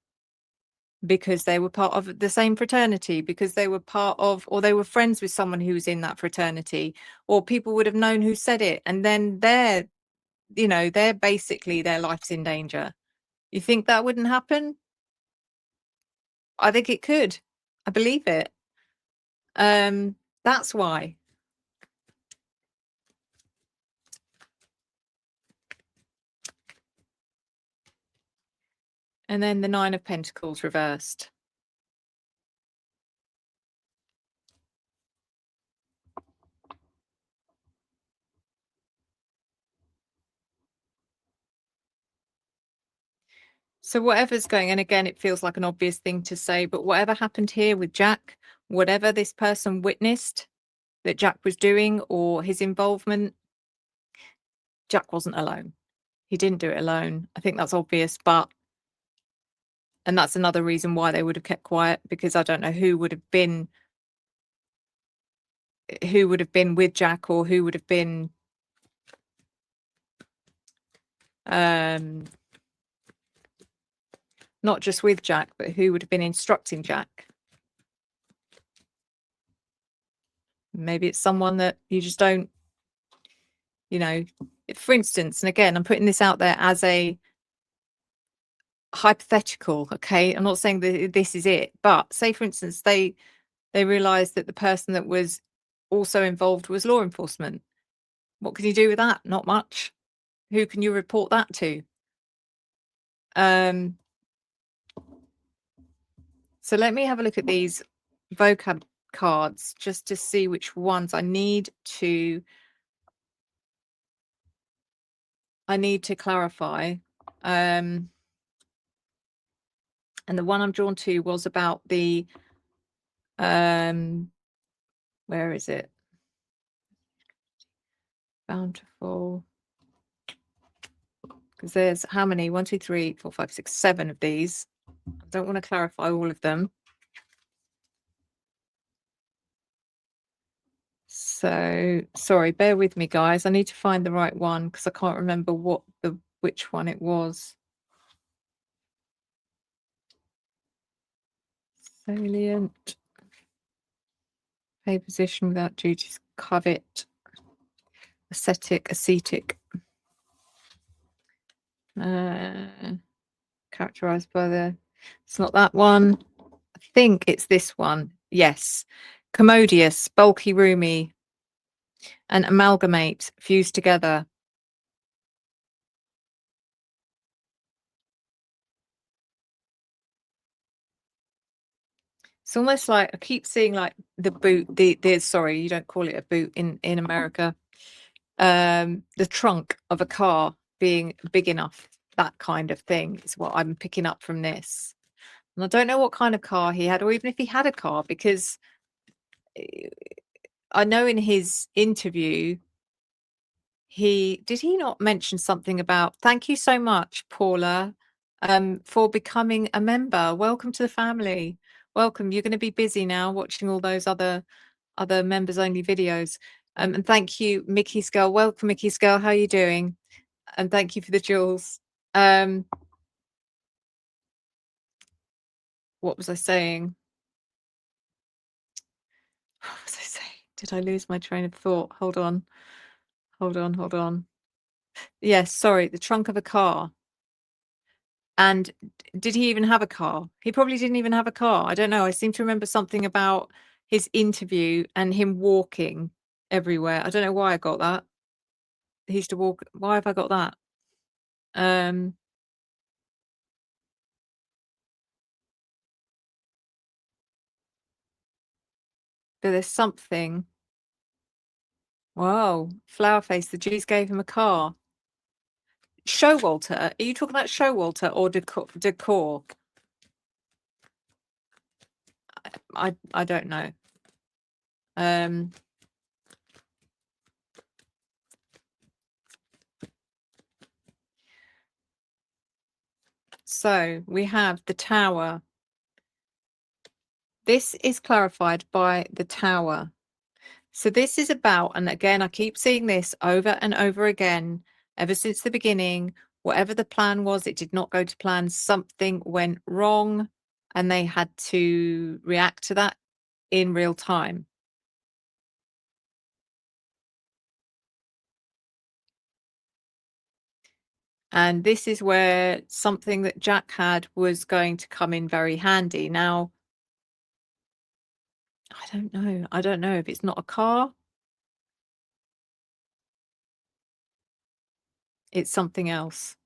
B: because they were part of the same fraternity, because they were part of, or they were friends with someone who was in that fraternity, or people would have known who said it, and then they're basically, their life's in danger. You think that wouldn't happen? I think it could. I believe it. That's why. And then the 9 of Pentacles reversed. So whatever's going, and again, it feels like an obvious thing to say, but whatever happened here with Jack, whatever this person witnessed that Jack was doing or his involvement, Jack wasn't alone. He didn't do it alone. I think that's obvious, and that's another reason why they would have kept quiet, because I don't know who would have been with Jack, or who would have been not just with Jack, but who would have been instructing Jack. Maybe it's someone that you just don't, for instance, and again, I'm putting this out there as a hypothetical, okay? I'm not saying that this is it, but say, for instance, they realized that the person that was also involved was law enforcement. What can you do with that? Not much. Who can you report that to? So let me have a look at these vocab cards just to see which ones I need to clarify. And the one I'm drawn to was about the where is it? Bountiful. Because there's how many? 1, 2, 3, 4, 5, 6, 7 of these. I don't want to clarify all of them. So sorry, bear with me, guys. I need to find the right one because I can't remember which one it was. Salient. Pay position without duties. Covet. Ascetic. Characterized by the, it's not that one. I think it's this one. Yes. Commodious, bulky, roomy, and amalgamate, fused together. It's almost like I keep seeing like the boot, sorry, you don't call it a boot in America. The trunk of a car being big enough, that kind of thing is what I'm picking up from this. And I don't know what kind of car he had, or even if he had a car, because I know in his interview, he not mention something about, thank you so much, Paula, for becoming a member. Welcome to the family. Welcome. You're going to be busy now watching all those other members only videos. And thank you, Mickey's girl. Welcome, Mickey's girl. How are you doing? And thank you for the jewels. What was I saying? What was I saying? Did I lose my train of thought? Hold on. Yes, sorry, the trunk of a car. And did he even have a car? He probably didn't even have a car. I don't know. I seem to remember something about his interview and him walking everywhere. I don't know why I got that. He used to walk. Why have I got that? But there's something. Whoa, flower face. The Jews gave him a car. Showalter. Are you talking about Showalter or decor? I don't know. So we have the Tower. This is clarified by the Tower. So this is about, and again, I keep seeing this over and over again, ever since the beginning, whatever the plan was, it did not go to plan. Something went wrong. and they had to react to that in real time. And this is where something that Jack had was going to come in very handy. Now, I don't know. I don't know if it's not a car. It's something else.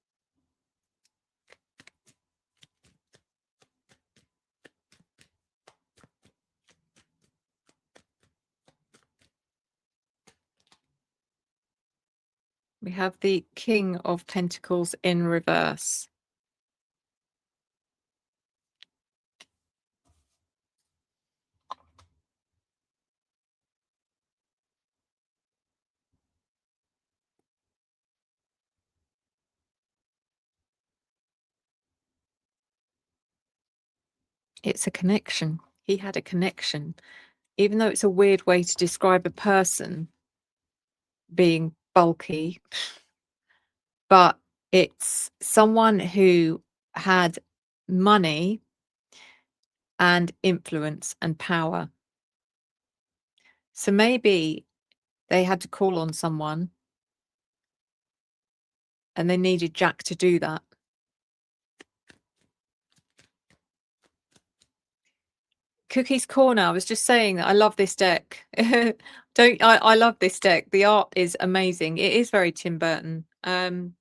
B: We have the King of Pentacles in reverse. It's a connection. He had a connection. Even though it's a weird way to describe a person being bulky, but it's someone who had money and influence and power. So maybe they had to call on someone and they needed Jack to do that. Cookie's Corner, I was just saying that I love this deck. I love this deck. The art is amazing. It is very Tim Burton. And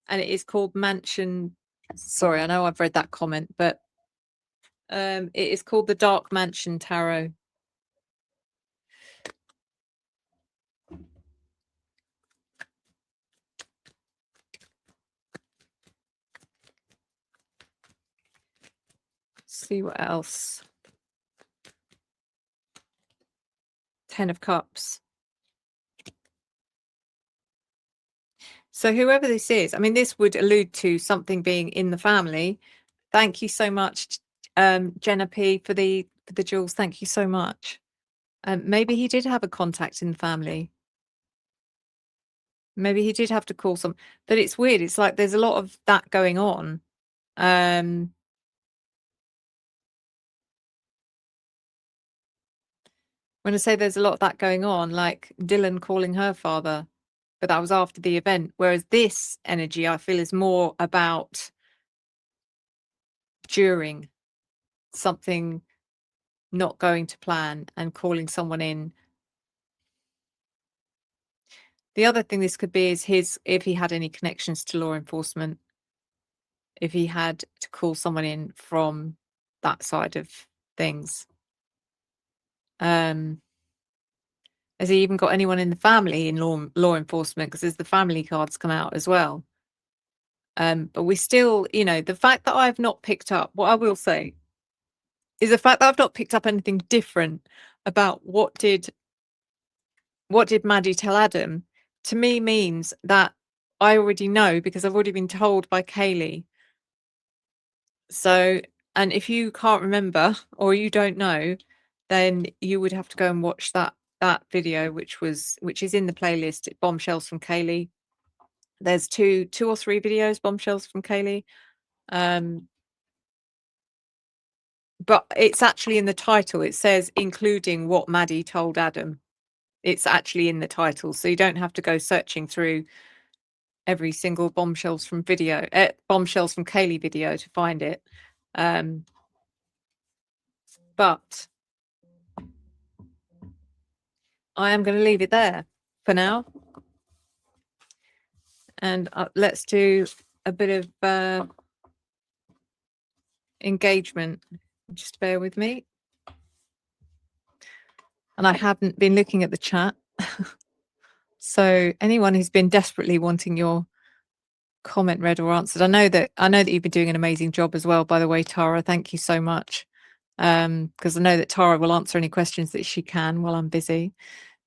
B: it is called Mansion. Sorry, I know I've read that comment, but it is called the Dark Mansion Tarot. See what else. 10 of Cups. So whoever this is, I mean, this would allude to something being in the family. Thank you so much, Jenna P, for the jewels. Thank you so much. Maybe he did have a contact in the family. Maybe he did have to call some, but it's weird. It's like there's a lot of that going on. When I say there's a lot of that going on, like Dylan calling her father, but that was after the event. Whereas this energy, I feel, is more about during something not going to plan and calling someone in. The other thing this could be is if he had any connections to law enforcement, if he had to call someone in from that side of things. Has he even got anyone in the family in law enforcement? Because there's the family cards come out as well. But we still, you know, the fact that I've not picked up, what I will say is the fact that I've not picked up anything different about what did Maddie tell Adam, to me means that I already know, because I've already been told by Kaylee. So, and if you can't remember or you don't know, then you would have to go and watch that video, which is in the playlist, Bombshells from Kaylee. There's two or three videos, Bombshells from Kaylee. But it's actually in the title. It says including what Maddie told Adam. It's actually in the title, so you don't have to go searching through every single Bombshells from Kaylee video to find it. But I am going to leave it there for now. And let's do a bit of engagement. Just bear with me. And I haven't been looking at the chat. So anyone who's been desperately wanting your comment read or answered, I know that you've been doing an amazing job as well, by the way, Tara. Thank you so much. Because I know that Tara will answer any questions that she can while I'm busy.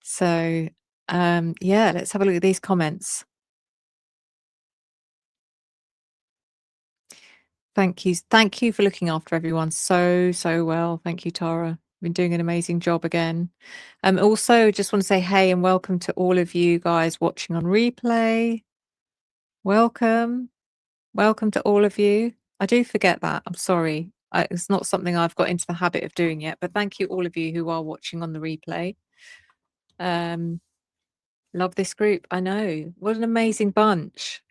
B: So yeah, let's have a look at these comments. Thank you for looking after everyone so well. Thank you, Tara. Been doing an amazing job again. Also just want to say hey and welcome to all of you guys watching on replay. Welcome to all of you. I do forget that, I'm sorry. It's not something I've got into the habit of doing yet, but thank you all of you who are watching on the replay. Love this group. I know. What an amazing bunch.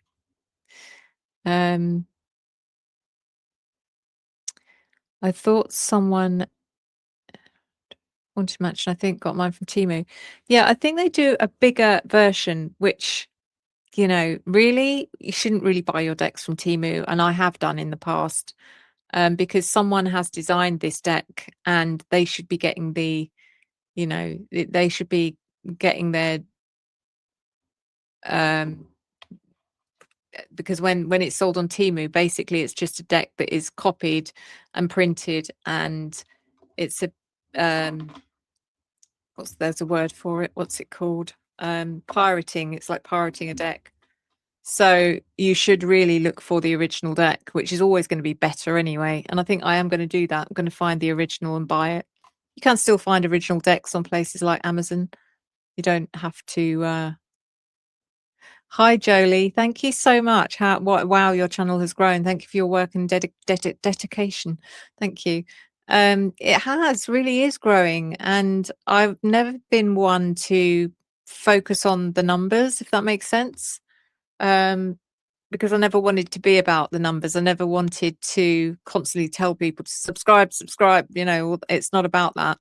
B: I thought someone wanted to mention, I think got mine from Temu. Yeah, I think they do a bigger version, which, you know, really, you shouldn't really buy your decks from Temu. And I have done in the past, because someone has designed this deck and they should be getting the, you know, they should be getting their, because when it's sold on Temu, basically it's just a deck that is copied and printed, and it's a there's a word for it, what's it called, pirating. It's like pirating a deck. So you should really look for the original deck, which is always going to be better anyway. And I think I am going to do that. I'm going to find the original and buy it. You can still find original decks on places like Amazon. You don't have to Hi, Jolie. Thank you so much. Wow, your channel has grown. Thank you for your work and dedication. Thank you. It has really is growing, and I've never been one to focus on the numbers, if that makes sense. Because I never wanted to be about the numbers. I never wanted to constantly tell people to subscribe. You know, it's not about that.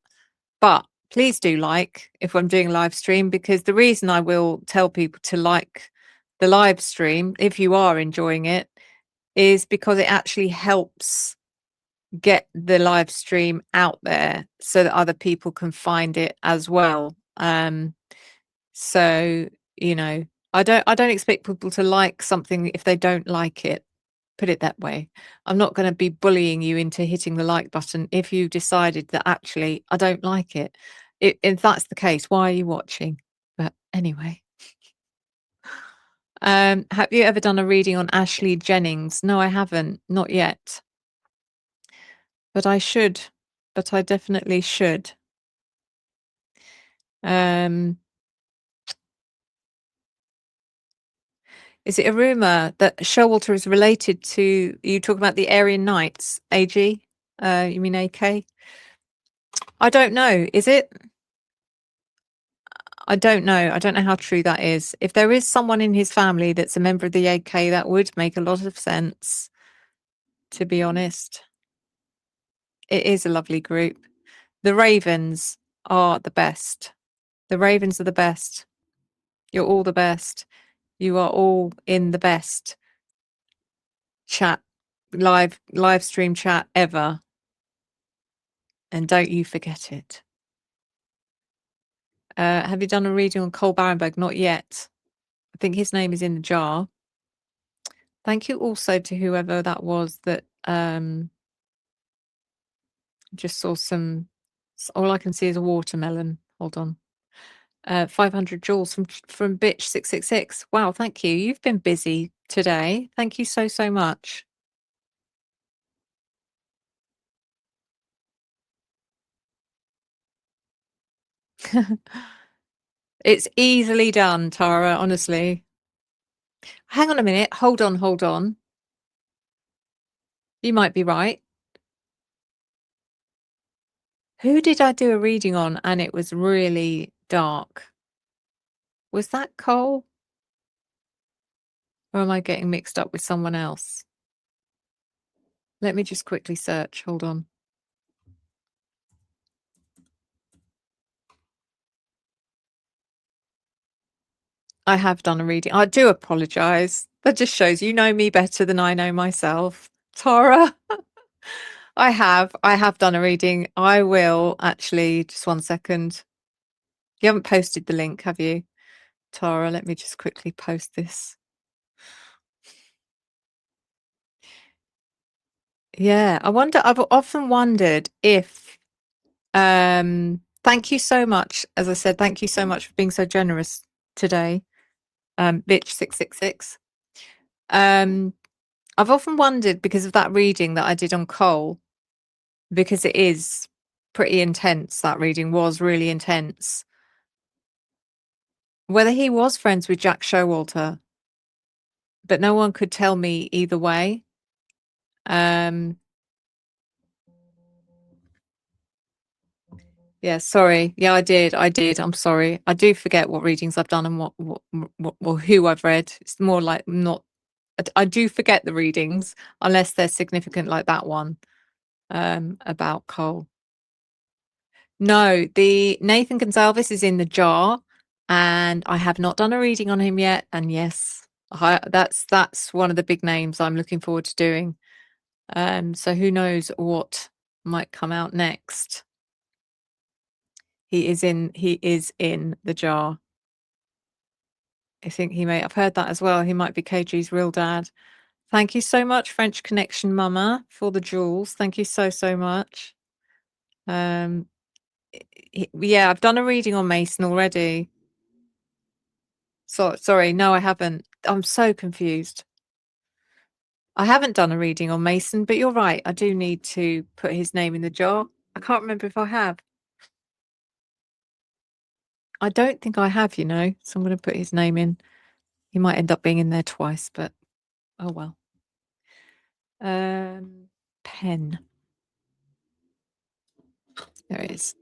B: But please do like if I'm doing a live stream, because the reason I will tell people to like the live stream, if you are enjoying it, is because it actually helps get the live stream out there so that other people can find it as well. So, you know, I don't expect people to like something if they don't like it. Put it that way. I'm not going to be bullying you into hitting the like button if you decided that actually I don't like it. If that's the case, why are you watching? But anyway. Have you ever done a reading on Ashley Jennings? No, I haven't. Not yet. But I should. But I definitely should. Is it a rumor that Showalter is related to, you talk about the Aryan Knights, AG? You mean AK? I don't know. Is it? I don't know. I don't know how true that is. If there is someone in his family that's a member of the AK, that would make a lot of sense, to be honest. It is a lovely group. The Ravens are the best. The Ravens are the best. You're all the best. You are all in the best chat, live stream chat ever. And don't you forget it. Have you done a reading on Cole Barenberg? Not yet. I think his name is in the jar. Thank you also to whoever that was that just saw some. All I can see is a watermelon. Hold on. 500 joules from Bitch 666. Wow, thank you. You've been busy today. Thank you so much. It's easily done, Tara, honestly. Hang on a minute. Hold on. You might be right. Who did I do a reading on and it was really dark? Was that Cole? Or am I getting mixed up with someone else? Let me just quickly search. Hold on. I have done a reading. I do apologize. That just shows you know me better than I know myself. Tara. I have done a reading. I will actually, just one second. You haven't posted the link, have you, Tara? Let me just quickly post this. Yeah, I've often wondered if, thank you so much. As I said, thank you so much for being so generous today. Bitch 666. I've often wondered, because of that reading that I did on Cole, because it is pretty intense, that reading was really intense, whether he was friends with Jack Showalter, but no one could tell me either way. Yeah, sorry. Yeah, I did. I'm sorry. I do forget what readings I've done and what who I've read. It's more like not. I do forget the readings unless they're significant, like that one about Cole. No, the Nathan Gonzalez is in the jar, and I have not done a reading on him yet. And yes, that's one of the big names I'm looking forward to doing. So who knows what might come out next. He is in the jar. I think I've heard that as well. He might be KG's real dad. Thank you so much, French Connection Mama, for the jewels. Thank you so much. Yeah, I've done a reading on Mason already. So sorry, no, I haven't. I'm so confused. I haven't done a reading on Mason, but you're right. I do need to put his name in the jar. I can't remember if I have. I don't think I have, so I'm going to put his name in. He might end up being in there twice, but oh well. Pen. There it is.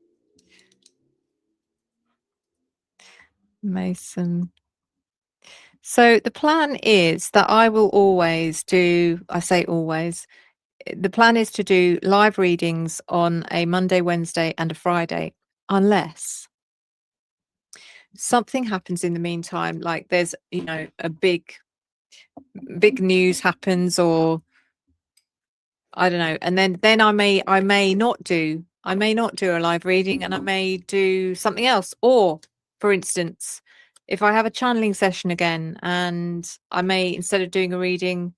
B: Mason. So the plan is that I will always do, I say always, the plan is to do live readings on a Monday, Wednesday, and a Friday, unless something happens in the meantime, like there's, a big news happens, or I don't know, and then I may not do a live reading, and I may do something else. Or, for instance, if I have a channeling session again, and I may, instead of doing a reading,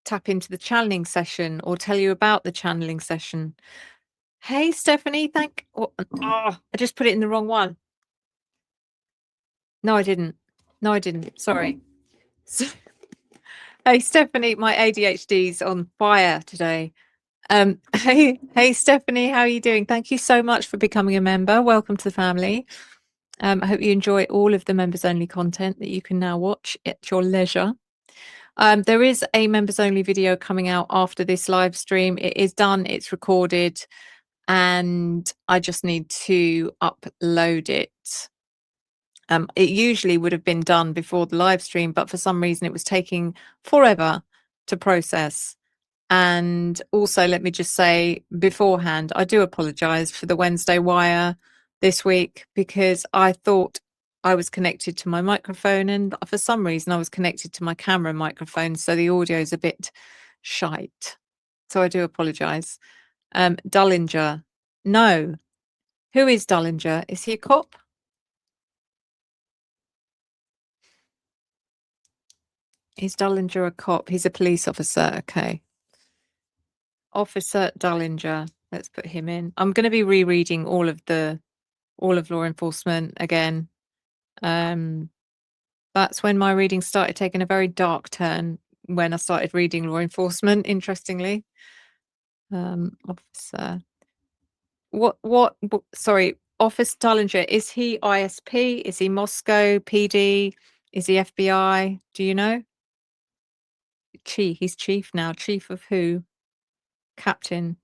B: tap into the channeling session or tell you about the channeling session. Hey, Stephanie, I just put it in the wrong one. No, I didn't. Sorry. Hey, Stephanie, my ADHD's on fire today. Hey, Stephanie, how are you doing? Thank you so much for becoming a member. Welcome to the family. I hope you enjoy all of the members only content that you can now watch at your leisure. There is a members only video coming out after this live stream. It is done, it's recorded, and I just need to upload it. It usually would have been done before the live stream, but for some reason it was taking forever to process. And also, let me just say beforehand, I do apologize for the Wednesday wire this week, because I thought I was connected to my microphone, and for some reason I was connected to my camera microphone, so the audio is a bit shite. So I do apologize. Dullinger. No. Who is Dullinger? Is he a cop? Is Dullinger a cop? He's a police officer. Okay. Officer Dullinger. Let's put him in. I'm going to be rereading all of law enforcement again. That's when my reading started taking a very dark turn, when I started reading law enforcement, interestingly. Officer. Sorry, Officer Dullinger, is he ISP? Is he Moscow PD? Is he FBI? Do you know? He's chief now. Chief of who? Captain.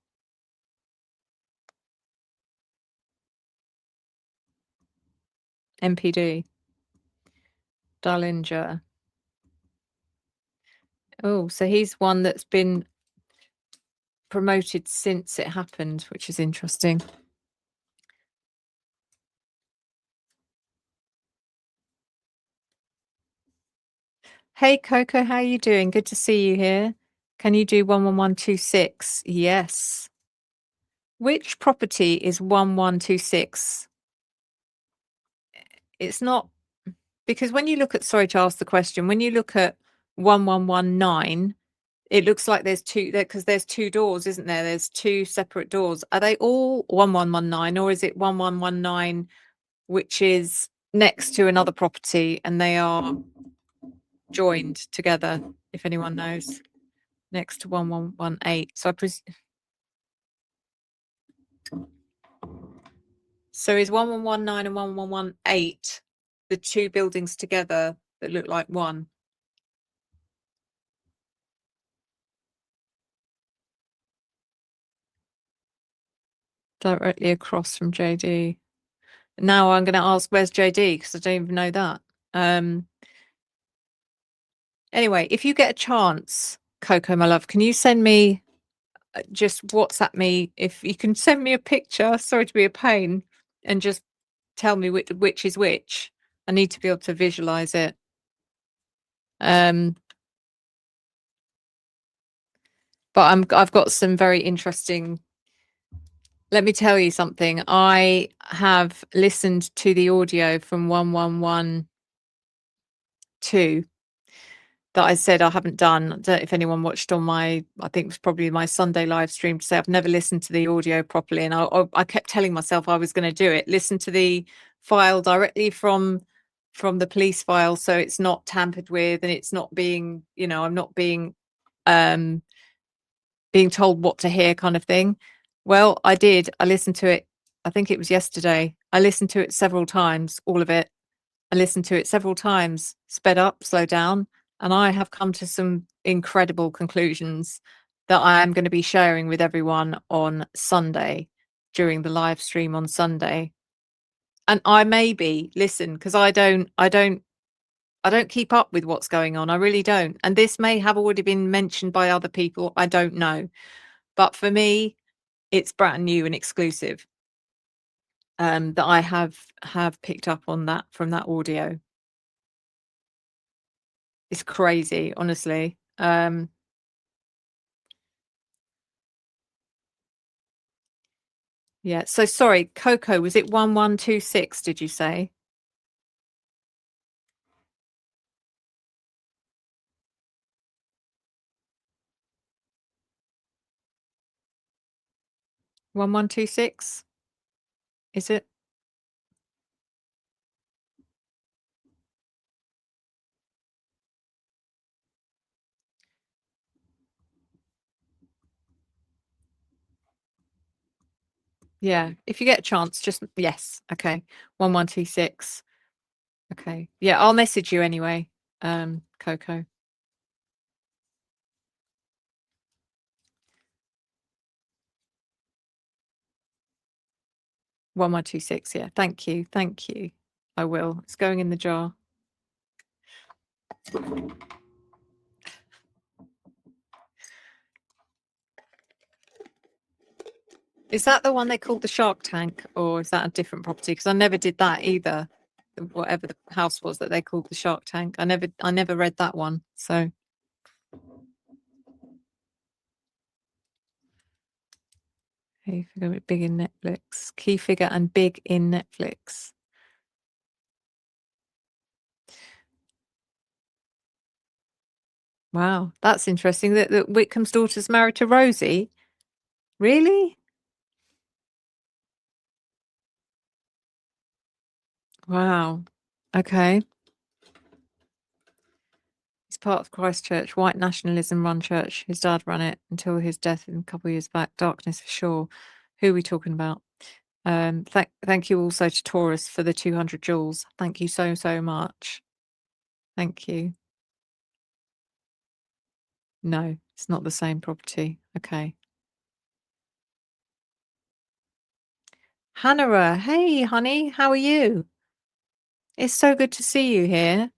B: MPD. Dullinger. Oh, so he's one that's been promoted since it happened, which is interesting. Hey, Coco, how are you doing? Good to see you here. Can you do 11126? Yes. Which property is 1126? It's not, because when you look at, sorry to ask the question, when you look at 1119, it looks like there's two there, because there's two doors, isn't there? There's two separate doors. Are they all 1119, or is it 1119, which is next to another property and they are joined together, if anyone knows, next to 1118? So is 1119 and 1118 the two buildings together that look like one? directly across from JD. Now I'm going to ask, where's JD? Because I don't even know that. Anyway, if you get a chance, Coco, my love, can you send me, just WhatsApp me, if you can send me a picture, sorry to be a pain, and just tell me which is which. I need to be able to visualize it. But I've got some very interesting, let me tell you something. I have listened to the audio from 1112 that I said I haven't done. I don't know if anyone watched on my, I think it was probably my Sunday live stream, to say I've never listened to the audio properly. And I kept telling myself I was going to do it. Listen to the file directly from the police file, so it's not tampered with, and it's not being, I'm not being told what to hear, kind of thing. Well, I did. I listened to it. I think it was yesterday. I listened to it several times, all of it. I listened to it several times, sped up, slow down, and I have come to some incredible conclusions that I am going to be sharing with everyone on Sunday, during the live stream on Sunday. And I maybe listen, because I don't keep up with what's going on. I really don't. And this may have already been mentioned by other people. I don't know. But for me, it's brand new and exclusive, that I have picked up on that from that audio. It's crazy, honestly. Yeah. So sorry, Coco, was it 1126, did you say? One 1126? Is it? Yeah. If you get a chance, just yes. Okay. 1126. Okay. Yeah, I'll message you anyway, Coco. 1126. Yeah. Thank you. Thank you. I will. It's going in the jar. Is that the one they called the Shark Tank, or is that a different property? Because I never did that either. Whatever the house was that they called the Shark Tank, I never read that one. So key figure big in Netflix. Key figure and big in Netflix. Wow, that's interesting. That Whitcomb's daughter's married to Rosie. Really? Wow. Okay. He's part of Christchurch, white nationalism run church. His dad ran it until his death in a couple of years back. Darkness for sure. Who are we talking about? Thank you also to Taurus for the 200 joules. Thank you so much. Thank you. No, it's not the same property. Okay. Hannah, hey honey, how are you? It's so good to see you here.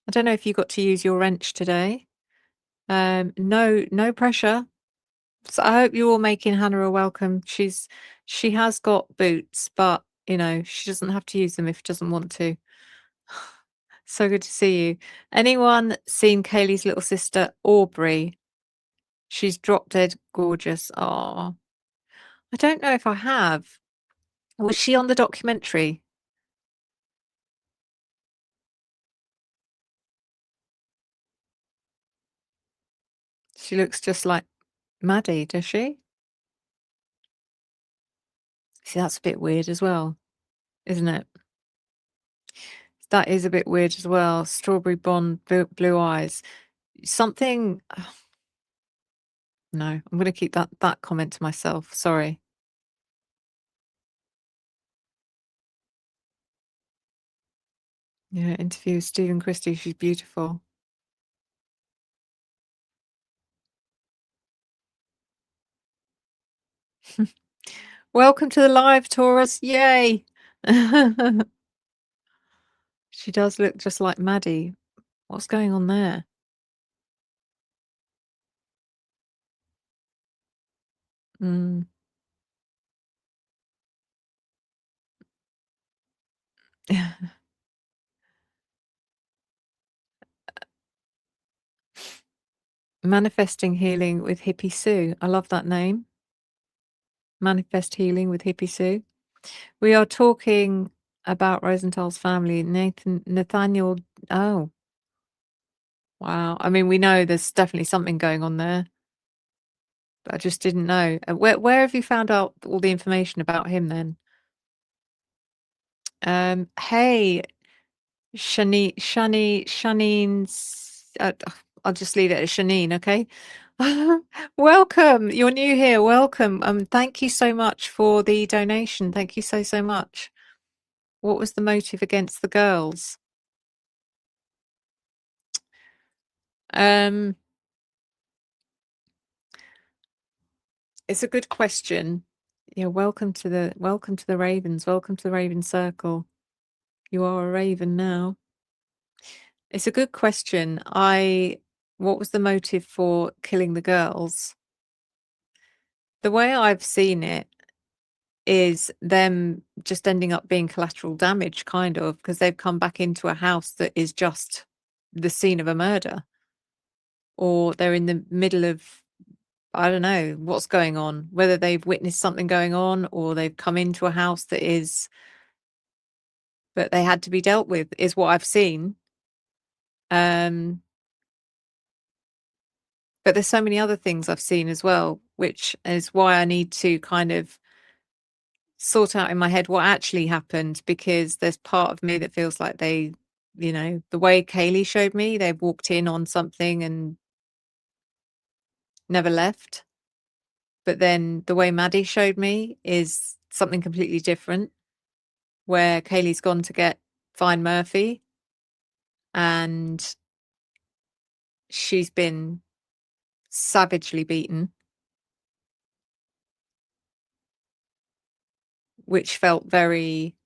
B: I don't know if you got to use your wrench today. No pressure. So I hope you're all making Hannah a welcome. She has got boots, but she doesn't have to use them if she doesn't want to. So good to see you. Anyone seen Kaylee's little sister Aubrey? She's drop dead gorgeous. Oh, I don't know if I have. Was she on the documentary? She looks just like Maddie, does she? See, that's a bit weird as well, isn't it? That is a bit weird as well. Strawberry blonde, blue eyes. Something. No, I'm going to keep that comment to myself. Sorry. Yeah, interview with Stephen Christie. She's beautiful. Welcome to the live, Taurus. Yay. She does look just like Maddie. What's going on there? Mm. Manifesting healing with Hippie Sue. I love that name. Manifest healing with Hippie Sue. We are talking about Rosenthal's family. Nathaniel. Oh, wow. I mean, we know there's definitely something going on there, but I just didn't know. Where have you found out all the information about him then? Hey, Shanine's. I'll just leave it at Shanine, okay? Welcome. You're new here. Welcome. Thank you so much for the donation. Thank you so much. What was the motive against the girls? It's a good question. Yeah, welcome to the Ravens. Welcome to the Raven Circle. You are a Raven now. It's a good question. What was the motive for killing the girls? The way I've seen it is them just ending up being collateral damage, kind of, because they've come back into a house that is just the scene of a murder, or they're in the middle of, I don't know what's going on, whether they've witnessed something going on or they've come into a house that is, but they had to be dealt with, is what I've seen. But there's so many other things I've seen as well, which is why I need to kind of sort out in my head what actually happened, because there's part of me that feels like they, the way Kaylee showed me, they walked in on something and never left. But then the way Maddie showed me is something completely different, where Kaylee's gone to find Murphy and she's been savagely beaten, which felt very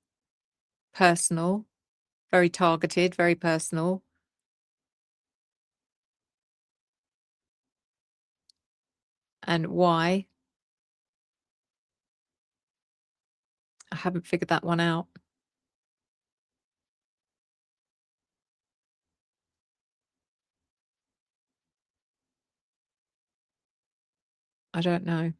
B: personal, very targeted, very personal. And why? I haven't figured that one out. I don't know.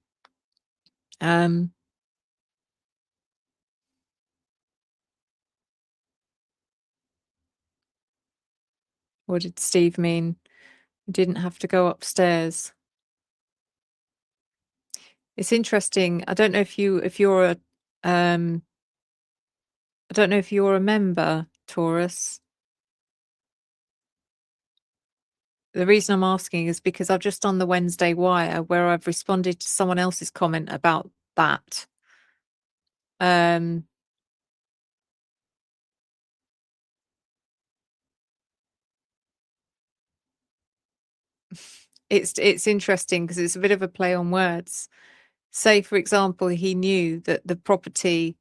B: What did Steve mean? You didn't have to go upstairs. It's interesting. I don't know if you're a I don't know if you're a member, Taurus. The reason I'm asking is because I've just done the Wednesday Wire where I've responded to someone else's comment about that. It's interesting because it's a bit of a play on words. Say, for example, he knew that the property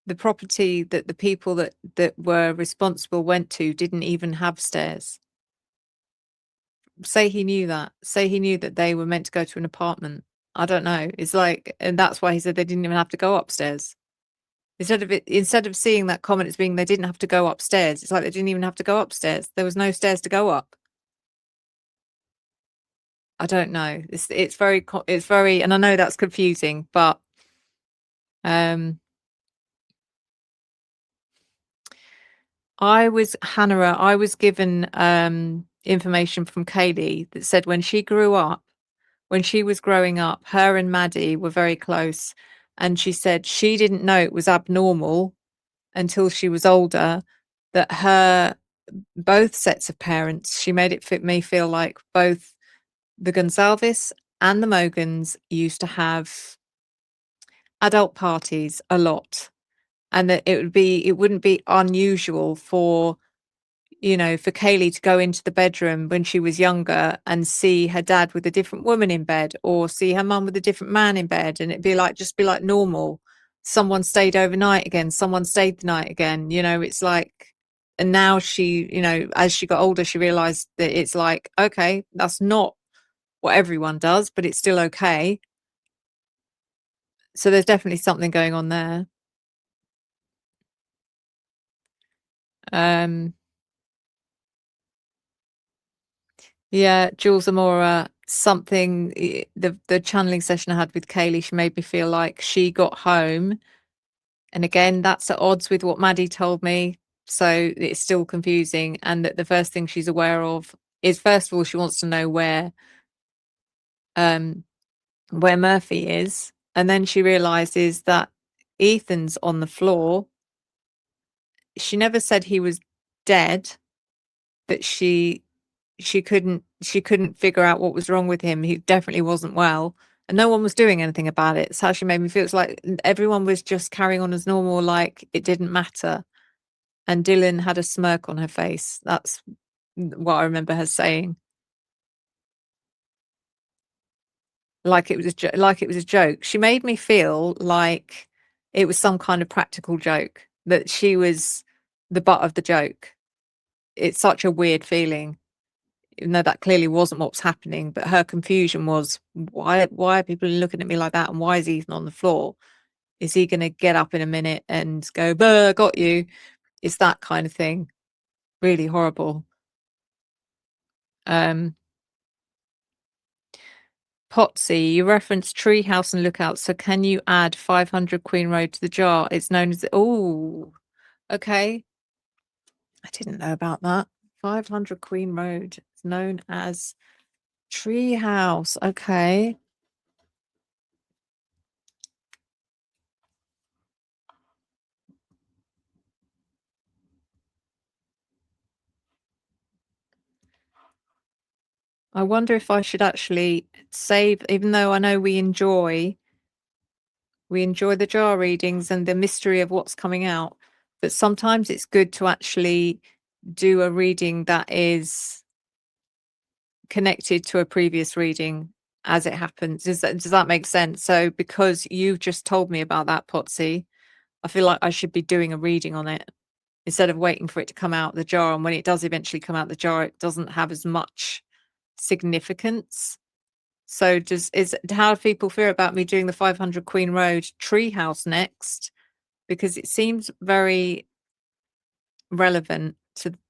B: that the people that were responsible went to didn't even have stairs. Say he knew that. Say he knew that they were meant to go to an apartment. I don't know. It's like, and that's why he said they didn't even have to go upstairs. Instead of seeing that comment as being they didn't have to go upstairs, it's like they didn't even have to go upstairs. There was no stairs to go up. I don't know. It's very, and I know that's confusing, but I was given information from Kaylee that said when she was growing up, her and Maddie were very close. And she said she didn't know it was abnormal until she was older that both sets of parents, she made it me feel like both the Gonsalves and the Mogans used to have adult parties a lot. And that it wouldn't be unusual for, you know, for Kaylee to go into the bedroom when she was younger and see her dad with a different woman in bed, or see her mum with a different man in bed, and it'd be like, just be like normal. Someone stayed overnight again, someone stayed the night again, you know, it's like, and now she, you know, as she got older, she realized that it's like, okay, that's not what everyone does, but it's still okay. So there's definitely something going on there. Um, yeah, Jules Amora, something, the channeling session I had with Kaylee, she made me feel like she got home. And again, that's at odds with what Maddie told me. So it's still confusing. And that the first thing she's aware of is, first of all, she wants to know where Murphy is. And then she realizes that Ethan's on the floor. She never said he was dead, but she couldn't figure out what was wrong with him. He definitely wasn't well, and no one was doing anything about it. It's how she made me feel. It's like everyone was just carrying on as normal, like it didn't matter. And Dylan had a smirk on her face. That's what I remember her saying. Like it was like it was a joke. She made me feel like it was some kind of practical joke, that she was the butt of the joke. It's such a weird feeling, even though that clearly wasn't what was happening. But her confusion was, why are people looking at me like that, and why is Ethan on the floor? Is he going to get up in a minute and go, "Buh, got you"? It's that kind of thing. Really horrible. Potsy, you referenced Treehouse and Lookout, so can you add 500 Queen Road to the jar? It's known as, oh, okay. I didn't know about that. 500 Queen Road. It's known as Treehouse. Okay. I wonder if I should actually save, even though I know we enjoy the jar readings and the mystery of what's coming out, but sometimes it's good to actually do a reading that is connected to a previous reading as it happens. Does that make sense? So because you've just told me about that, Potsy, I feel like I should be doing a reading on it instead of waiting for it to come out the jar. And when it does eventually come out the jar, it doesn't have as much significance. So how do people feel about me doing the 500 Queen Road Treehouse next? Because it seems very relevant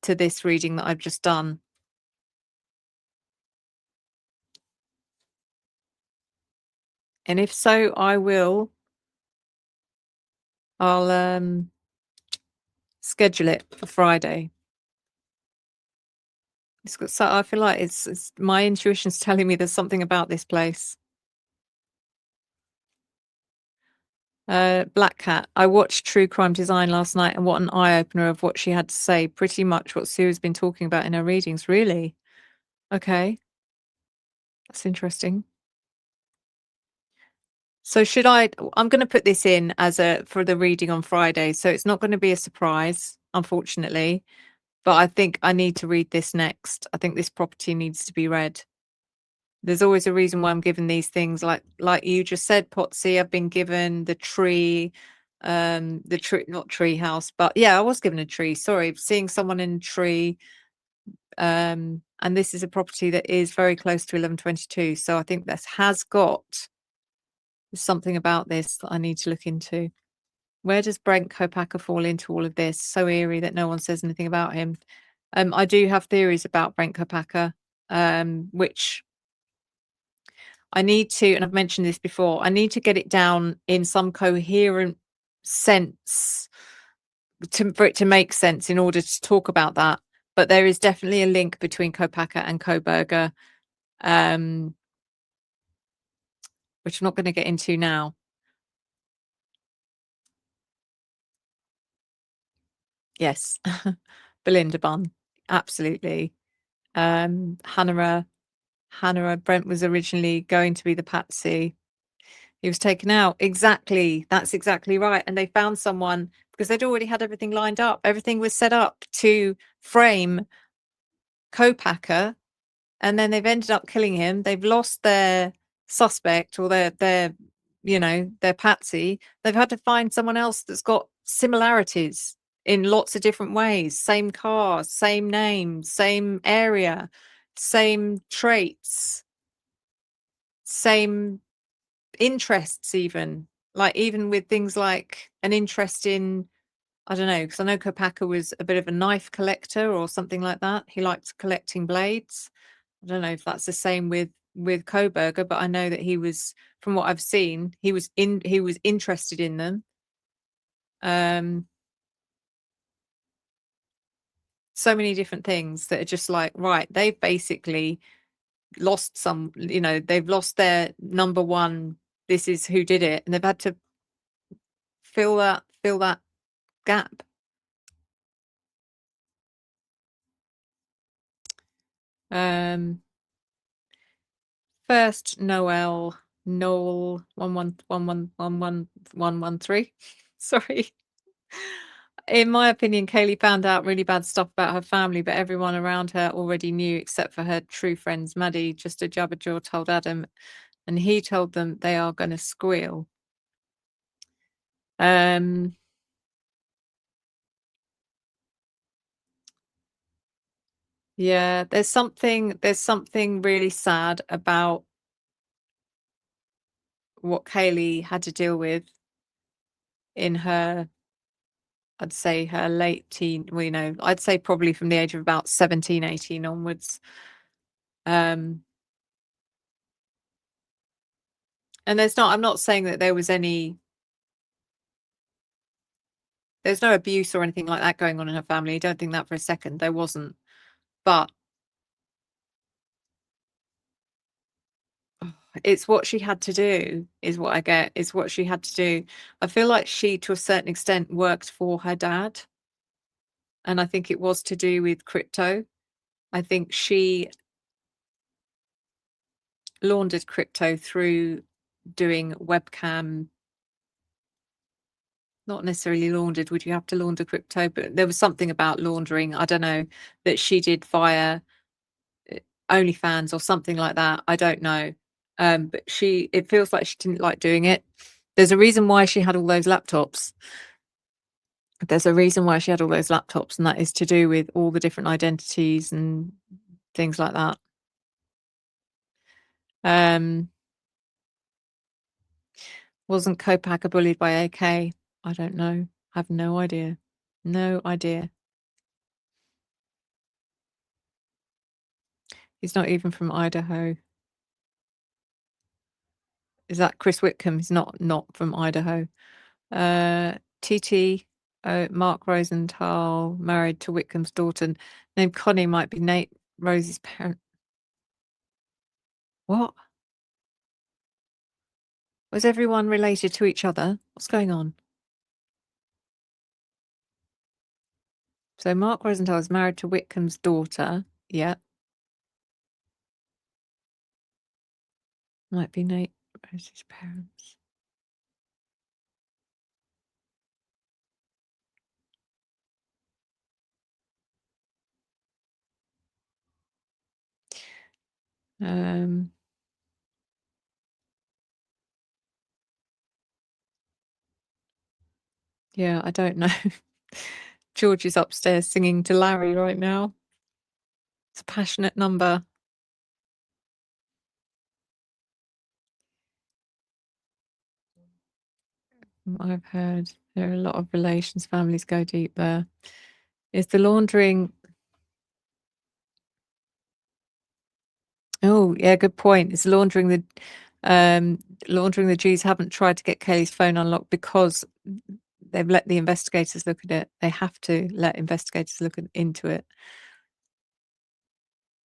B: to this reading that I've just done. And if so, I'll schedule it for Friday. So I feel like it's my intuition's telling me there's something about this place. Black Cat. I watched True Crime Design last night, and what an eye-opener of what she had to say. Pretty much what Sue has been talking about in her readings. Really? Okay. That's interesting. So I'm going to put this in for the reading on Friday. So it's not going to be a surprise, unfortunately, but I think I need to read this next. I think this property needs to be read. There's always a reason why I'm given these things. Like you just said, Potsy, I've been given the tree, not tree house, but yeah, I was given a tree. Sorry, seeing someone in a tree. And this is a property that is very close to 1122. So I think this has got something about this that I need to look into. Where does Brent Kopaka fall into all of this? So eerie that no one says anything about him. I do have theories about Brent Kopaka, which I need to, and I've mentioned this before, I need to get it down in some coherent sense for it to make sense in order to talk about that. But there is definitely a link between Kopaka and Koberger, which I'm not going to get into now. Yes, Belinda Bunn, absolutely. Hannah, Brent was originally going to be the patsy. He was taken out. Exactly. That's exactly right. And they found someone because they'd already had everything lined up. Everything was set up to frame co-packer, and then they've ended up killing him. They've lost their suspect or their their patsy. They've had to find someone else that's got similarities in lots of different ways. Same car, same name, same area, same traits, same interests, even with things like an interest in, I don't know, because I know Kopaka was a bit of a knife collector or something like that. He liked collecting blades. I don't know if that's the same with Koberger, but I know that he was, from what I've seen, he was interested in them. So many different things that are just like, right, they've basically lost some, they've lost their number one, this is who did it, and they've had to fill that gap. First Noel 111111113. Sorry. In my opinion, Kaylee found out really bad stuff about her family, but everyone around her already knew except for her true friends. Maddie, just a jabberjaw, told Adam, and he told them they are going to squeal. Yeah, there's something really sad about what Kaylee had to deal with in her, I'd say her late teen, I'd say probably from the age of about 17, 18 onwards. And I'm not saying that there's no abuse or anything like that going on in her family. I don't think that for a second. There wasn't. But it's what she had to do, is what I get. It's what she had to do. I feel like she, to a certain extent, worked for her dad. And I think it was to do with crypto. I think she laundered crypto through doing webcam. Not necessarily laundered. Would you have to launder crypto? But there was something about laundering, I don't know, that she did via OnlyFans or something like that. I don't know. But it feels like she didn't like doing it. There's a reason why she had all those laptops. There's a reason why she had all those laptops, and that is to do with all the different identities and things like that. Wasn't Kopaka bullied by AK? I don't know. I have no idea. No idea. He's not even from Idaho. Is that Chris Whitcomb? He's not from Idaho. TT, Mark Rosenthal, married to Whitcomb's daughter, named Connie, might be Nate Rosie's parent. What? Was everyone related to each other? What's going on? So Mark Rosenthal is married to Whitcomb's daughter. Yeah. Might be Nate Rosie's parents. Yeah, I don't know. George is upstairs singing to Larry right now. It's a passionate number. I've heard there are a lot of relations, families go deep there. Is the laundering? Oh, yeah, good point. Is laundering the Jews haven't tried to get Kelly's phone unlocked because they've let the investigators look at it. They have to let investigators look into it.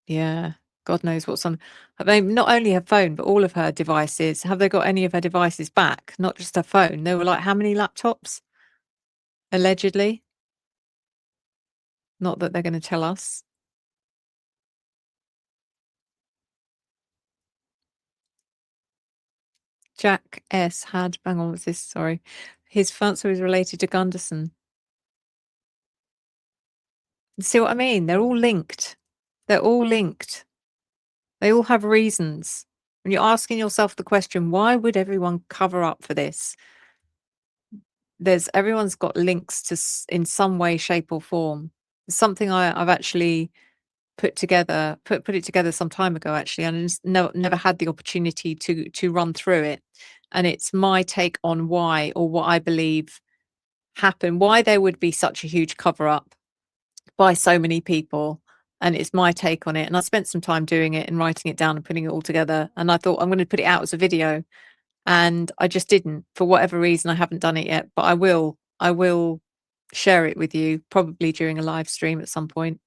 B: Yeah, God knows what's on. I mean, not only her phone, but all of her devices. Have they got any of her devices back? Not just her phone. There were like how many laptops? Allegedly. Not that they're going to tell us. Jack S. had, hang on, what's this? Sorry. His fiance is related to Gunderson. See what I mean? They're all linked. They're all linked. They all have reasons. When you're asking yourself the question, why would everyone cover up for this? Everyone's got links to in some way, shape, or form. It's something I've actually put it together some time ago, actually, and I just never had the opportunity to run through it. And it's my take on why, or what I believe happened, why there would be such a huge cover up by so many people. And it's my take on it. And I spent some time doing it and writing it down and putting it all together. And I thought I'm going to put it out as a video. And I just didn't. For whatever reason, I haven't done it yet, but I will. I will share it with you, probably during a live stream at some point.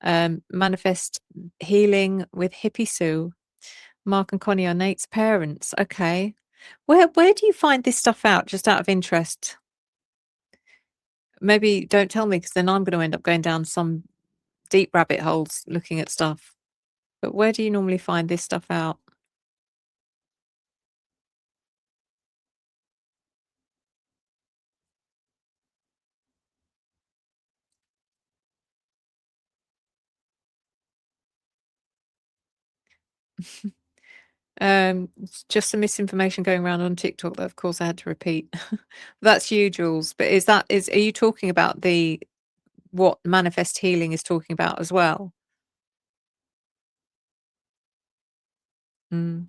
B: Manifest healing with Hippie Sue. Mark and Connie are Nate's parents. Okay. Where do you find this stuff out, just out of interest? Maybe don't tell me, because then I'm going to end up going down some deep rabbit holes looking at stuff. But where do you normally find this stuff out? Just some misinformation going around on TikTok that of course I had to repeat. That's you, Jules. But are you talking about what manifest healing is talking about as well? Mm.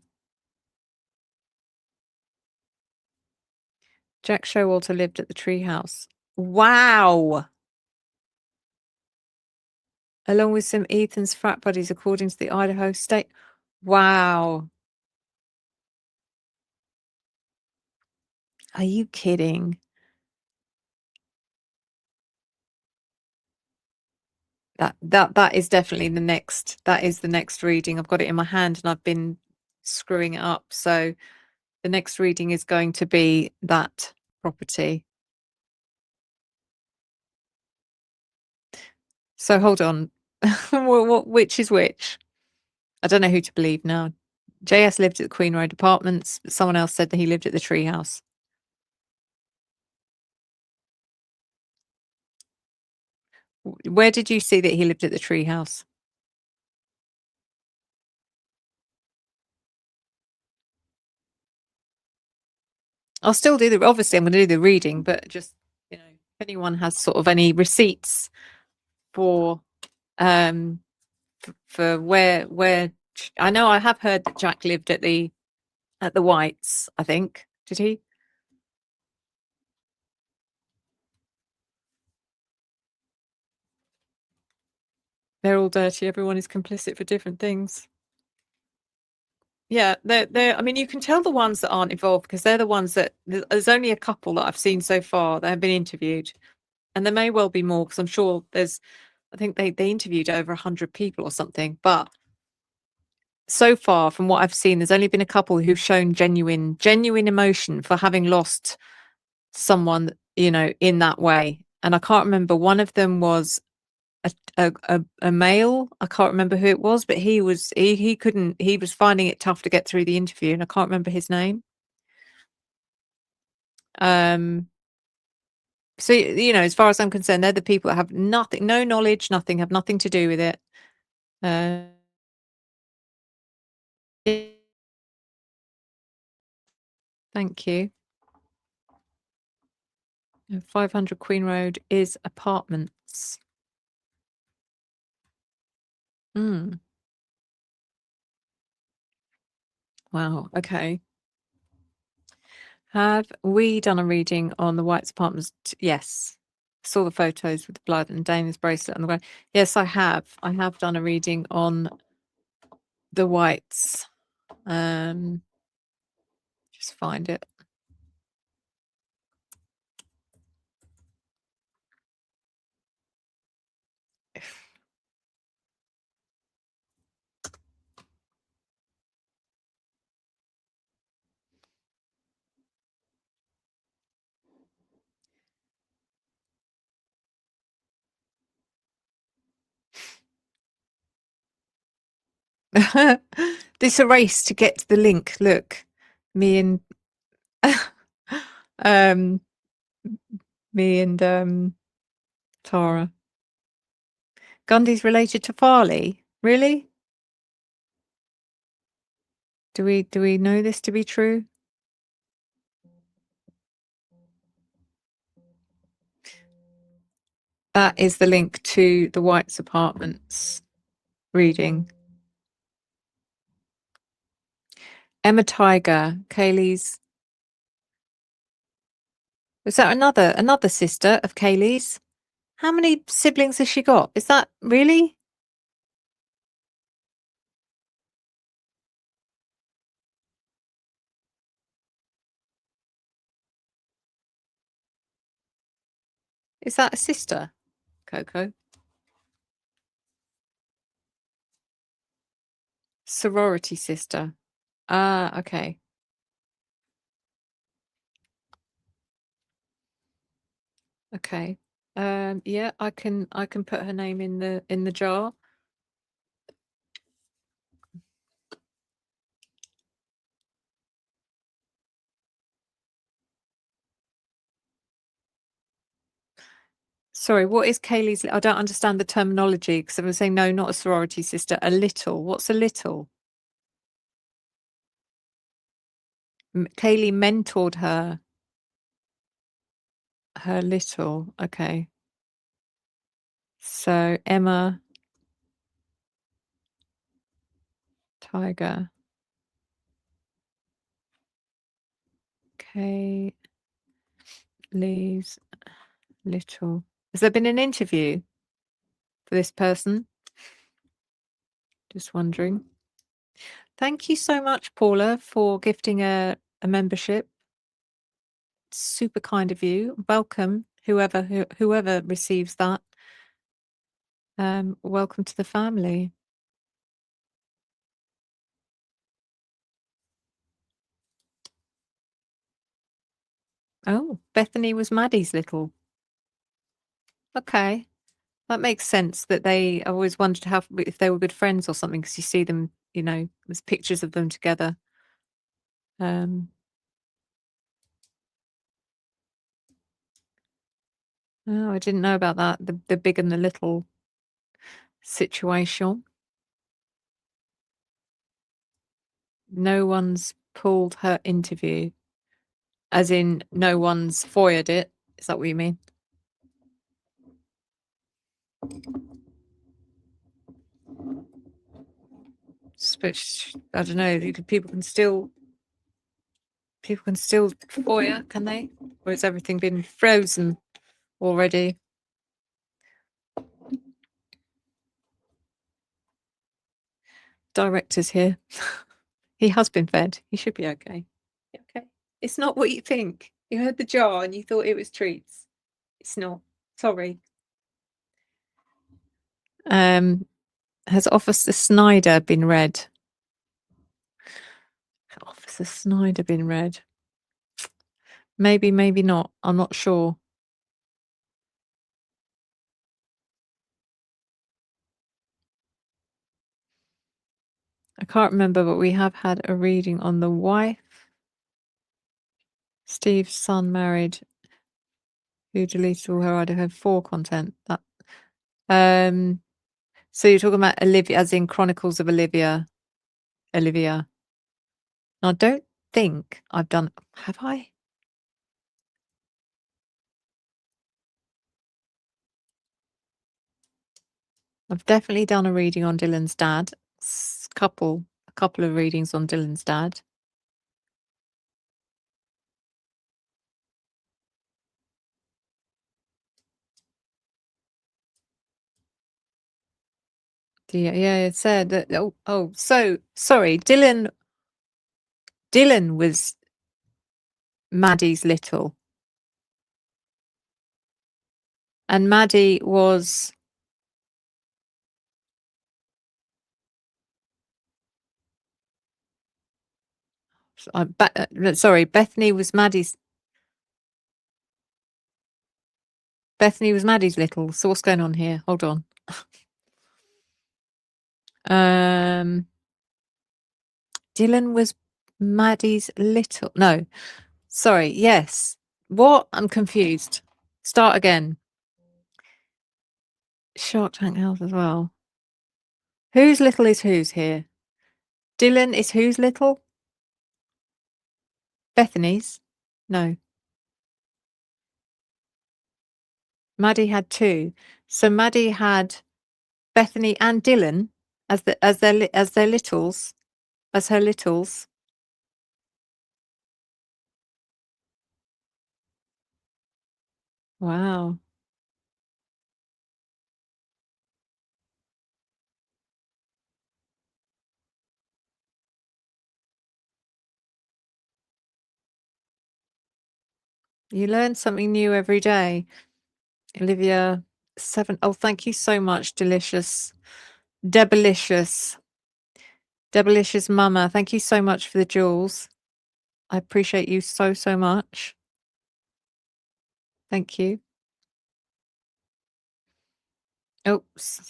B: Jack Showalter lived at the treehouse. Wow. Along with some Ethan's frat buddies, according to the Idaho state. Wow. Are you kidding? That is definitely that is the next reading. I've got it in my hand and I've been screwing it up. So the next reading is going to be that property. So hold on. Which is which? I don't know who to believe now. JS lived at the Queen Road Apartments, but someone else said that he lived at the treehouse. Where did you see that he lived at the treehouse? I'll still do obviously I'm going to do the reading, but just, if anyone has sort of any receipts for where I know I have heard that Jack lived at the Whites, I think. Did he? They're all dirty. Everyone is complicit for different things. Yeah, they're I mean, you can tell the ones that aren't involved, because they're the ones that there's only a couple that I've seen so far that have been interviewed. And there may well be more, because I'm sure I think they interviewed over 100 people or something. But so far, from what I've seen, there's only been a couple who've shown genuine emotion for having lost someone, in that way. And I can't remember, one of them was a male. I can't remember who it was, but he was finding it tough to get through the interview, and I can't remember his name. So, as far as I'm concerned, they're the people that have nothing, no knowledge, nothing, have nothing to do with it. Thank you. 500 Queen Road is apartments. Wow. Okay. Have we done a reading on the White's apartments? Yes. Saw the photos with the blood and Dana's bracelet on the ground. Yes, I have. I have done a reading on the Whites. Just find it. This a race to get to the link. Look, me and me and Tara. Gundy's related to Farley? Really? Do we know this to be true? That is the link to the White's Apartments reading. Emma Tiger, Kaylee's. Was that another sister of Kaylee's? How many siblings has she got? Is that really? Is that a sister, Coco? Sorority sister. Ah, okay. Okay. Yeah, I can put her name in the jar. Sorry, what is Kaylee's? I don't understand the terminology because I was saying no, not a sorority sister. A little. What's a little? Kaylee mentored her. Her little. Okay. So Emma Tiger. Kaylee's little. Has there been an interview for this person? Just wondering. Thank you so much, Paula, for gifting a membership. Super kind of you. Welcome, whoever receives that. Welcome to the family. Oh, Bethany was Maddie's little. Okay. That makes sense that they I always wondered if they were good friends or something because you see them, there's pictures of them together. Oh, I didn't know about that. The big and the little situation. No one's pulled her interview. As in no one's foiled it. Is that what you mean? I don't know. People can still foil, can they? Or has everything been frozen already? Director's here. He has been fed. He should be okay. Okay. It's not what you think. You heard the jar and you thought it was treats. It's not. Sorry. Has Officer Snyder been read? Officer Snyder been read? Maybe, maybe not. I'm not sure. I can't remember, but we have had a reading on the wife. Steve's son married, who deleted all her Idaho 4 content. That. So you're talking about Olivia, as in Chronicles of Olivia. Olivia. I don't think I've done. Have I? I've definitely done a reading on Dylan's dad. A couple of readings on Dylan's dad. Yeah, it said that. So sorry, Dylan was Maddie's little, and Maddie was. Sorry, Bethany was Maddie's. Bethany was Maddie's little. So what's going on here? Hold on. Dylan was Maddie's little. No, sorry. Yes. What? I'm confused. Start again. Shark Tank Health as well. Whose little is whose here? Dylan is whose little? Bethany's? No. Maddie had 2. So Maddie had Bethany and Dylan as their littles, as her littles. Wow. You learn something new every day. Olivia 7. Oh, thank you so much, delicious. Debelicious. Debelicious Mama. Thank you so much for the jewels. I appreciate you so, so much. Thank you. Oops.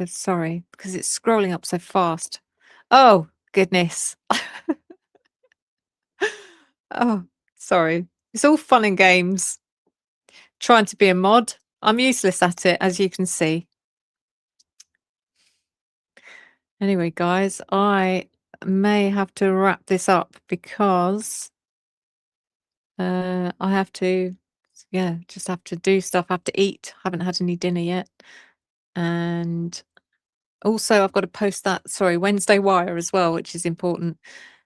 B: Sorry, because it's scrolling up so fast. Oh, goodness. Oh, sorry. It's all fun and games. Trying to be a mod. I'm useless at it, as you can see. Anyway, guys, I may have to wrap this up because I have to, just have to do stuff. I have to eat. Haven't had any dinner yet. And also I've got to post that, Wednesday Wire as well, which is important.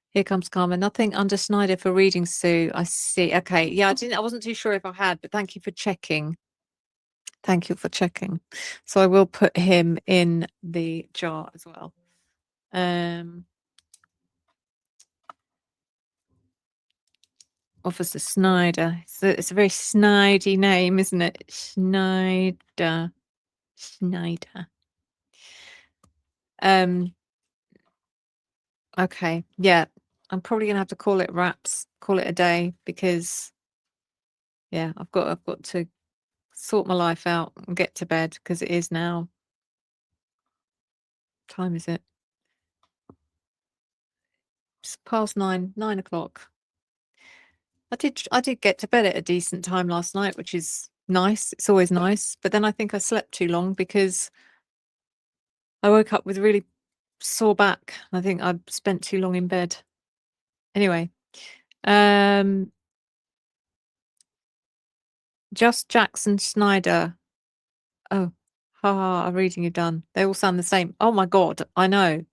B: Here comes Karma. Nothing under Snyder for reading, Sue. I see. Okay. Yeah, I wasn't too sure if I had, but thank you for checking. Thank you for checking. So I will put him in the jar as well. Officer Snyder. It's a very snidey name, isn't it? Snyder. Okay. Yeah. I'm probably gonna have to call it wraps, call it a day, because I've got to sort my life out and get to bed, because it is now. What time is it? It's past 9 o'clock. I did get to bed at a decent time last night, which is nice. It's always nice. But then I think I slept too long because I woke up with a really sore back. I think I spent too long in bed. Anyway, just Jackson Snyder. Oh, haha, I'm reading you done. They all sound the same. Oh my God, I know.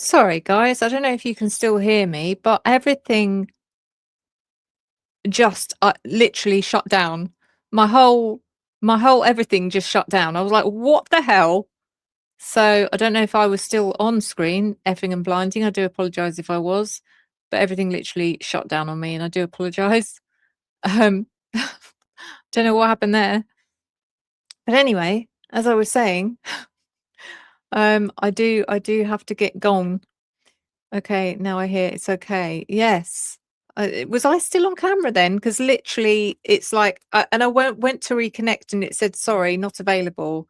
B: Sorry, guys. I don't know if you can still hear me, but everything just literally shut down. My whole everything just shut down. I was like, what the hell? So I don't know if I was still on screen, effing and blinding. I do apologize if I was, but everything literally shut down on me, and I do apologize. Don't know what happened there. But anyway, as I was saying, I do have to get gone. Okay, now I hear it's okay. Yes. Was I still on camera then? Because literally it's like, and I went to reconnect and it said, sorry, not available.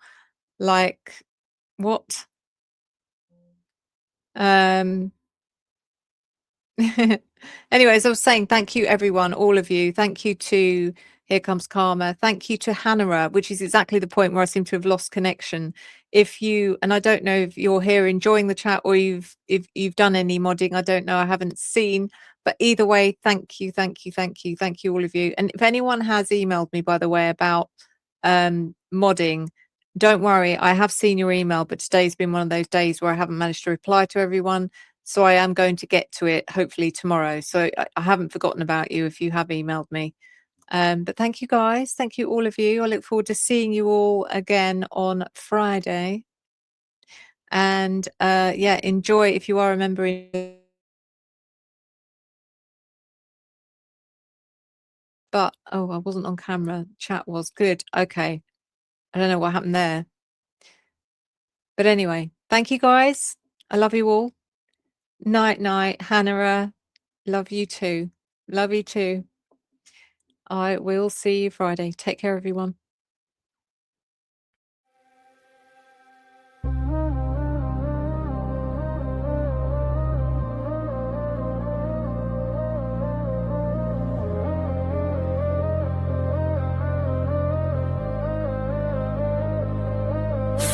B: Like, what? Anyways, I was saying thank you, everyone, all of you. Thank you to Here Comes Karma. Thank you to Hannah, which is exactly the point where I seem to have lost connection. If you, and I don't know if you're here enjoying the chat or if you've done any modding, I don't know, I haven't seen. But either way, thank you, thank you, thank you, thank you, all of you. And if anyone has emailed me, by the way, about modding, don't worry, I have seen your email, but today's been one of those days where I haven't managed to reply to everyone. So I am going to get to it hopefully tomorrow. So I haven't forgotten about you if you have emailed me. But thank you guys. Thank you, all of you. I look forward to seeing you all again on Friday. And yeah, enjoy if you are a member. But, oh, I wasn't on camera. Chat was good. Okay. I don't know what happened there. But anyway, thank you guys. I love you all. Night, night. Hannah, love you too. Love you too. I will see you Friday. Take care, everyone.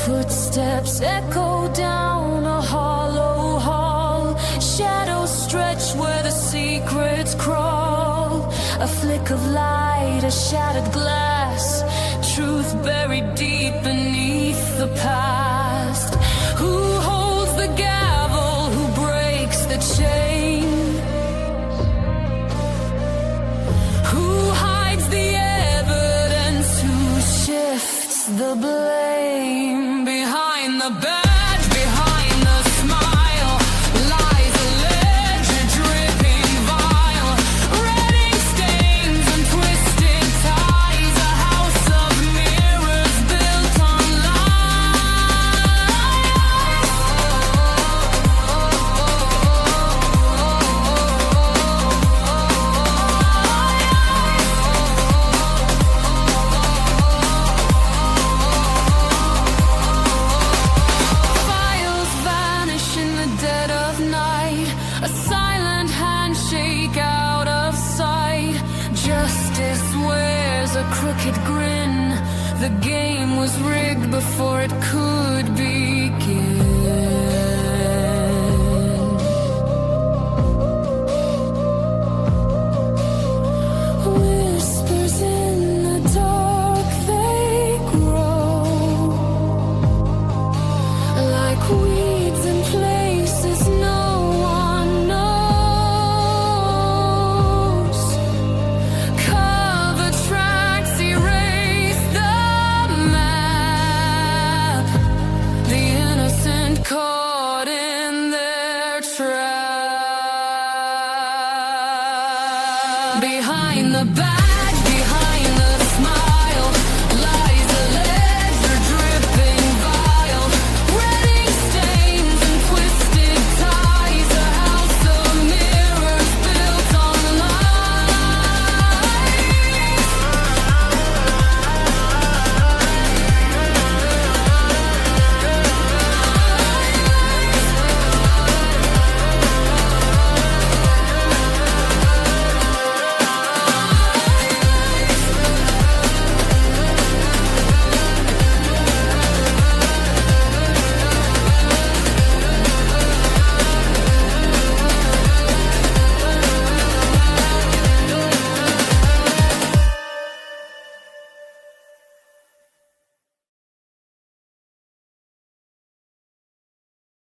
A: Footsteps echo down a hollow hall. Shadows stretch where the secrets crawl. A flick of light, a shattered glass. Truth buried deep beneath the past. Who holds the gavel? Who breaks the chain? Who hides the evidence? Who shifts the blame? Behind the badge, behind the smile, lies a ledger dripping vile. Redding stains and twisted ties, a house of mirrors built on a silent handshake out of sight. Justice wears a crooked grin. The game was rigged before it could.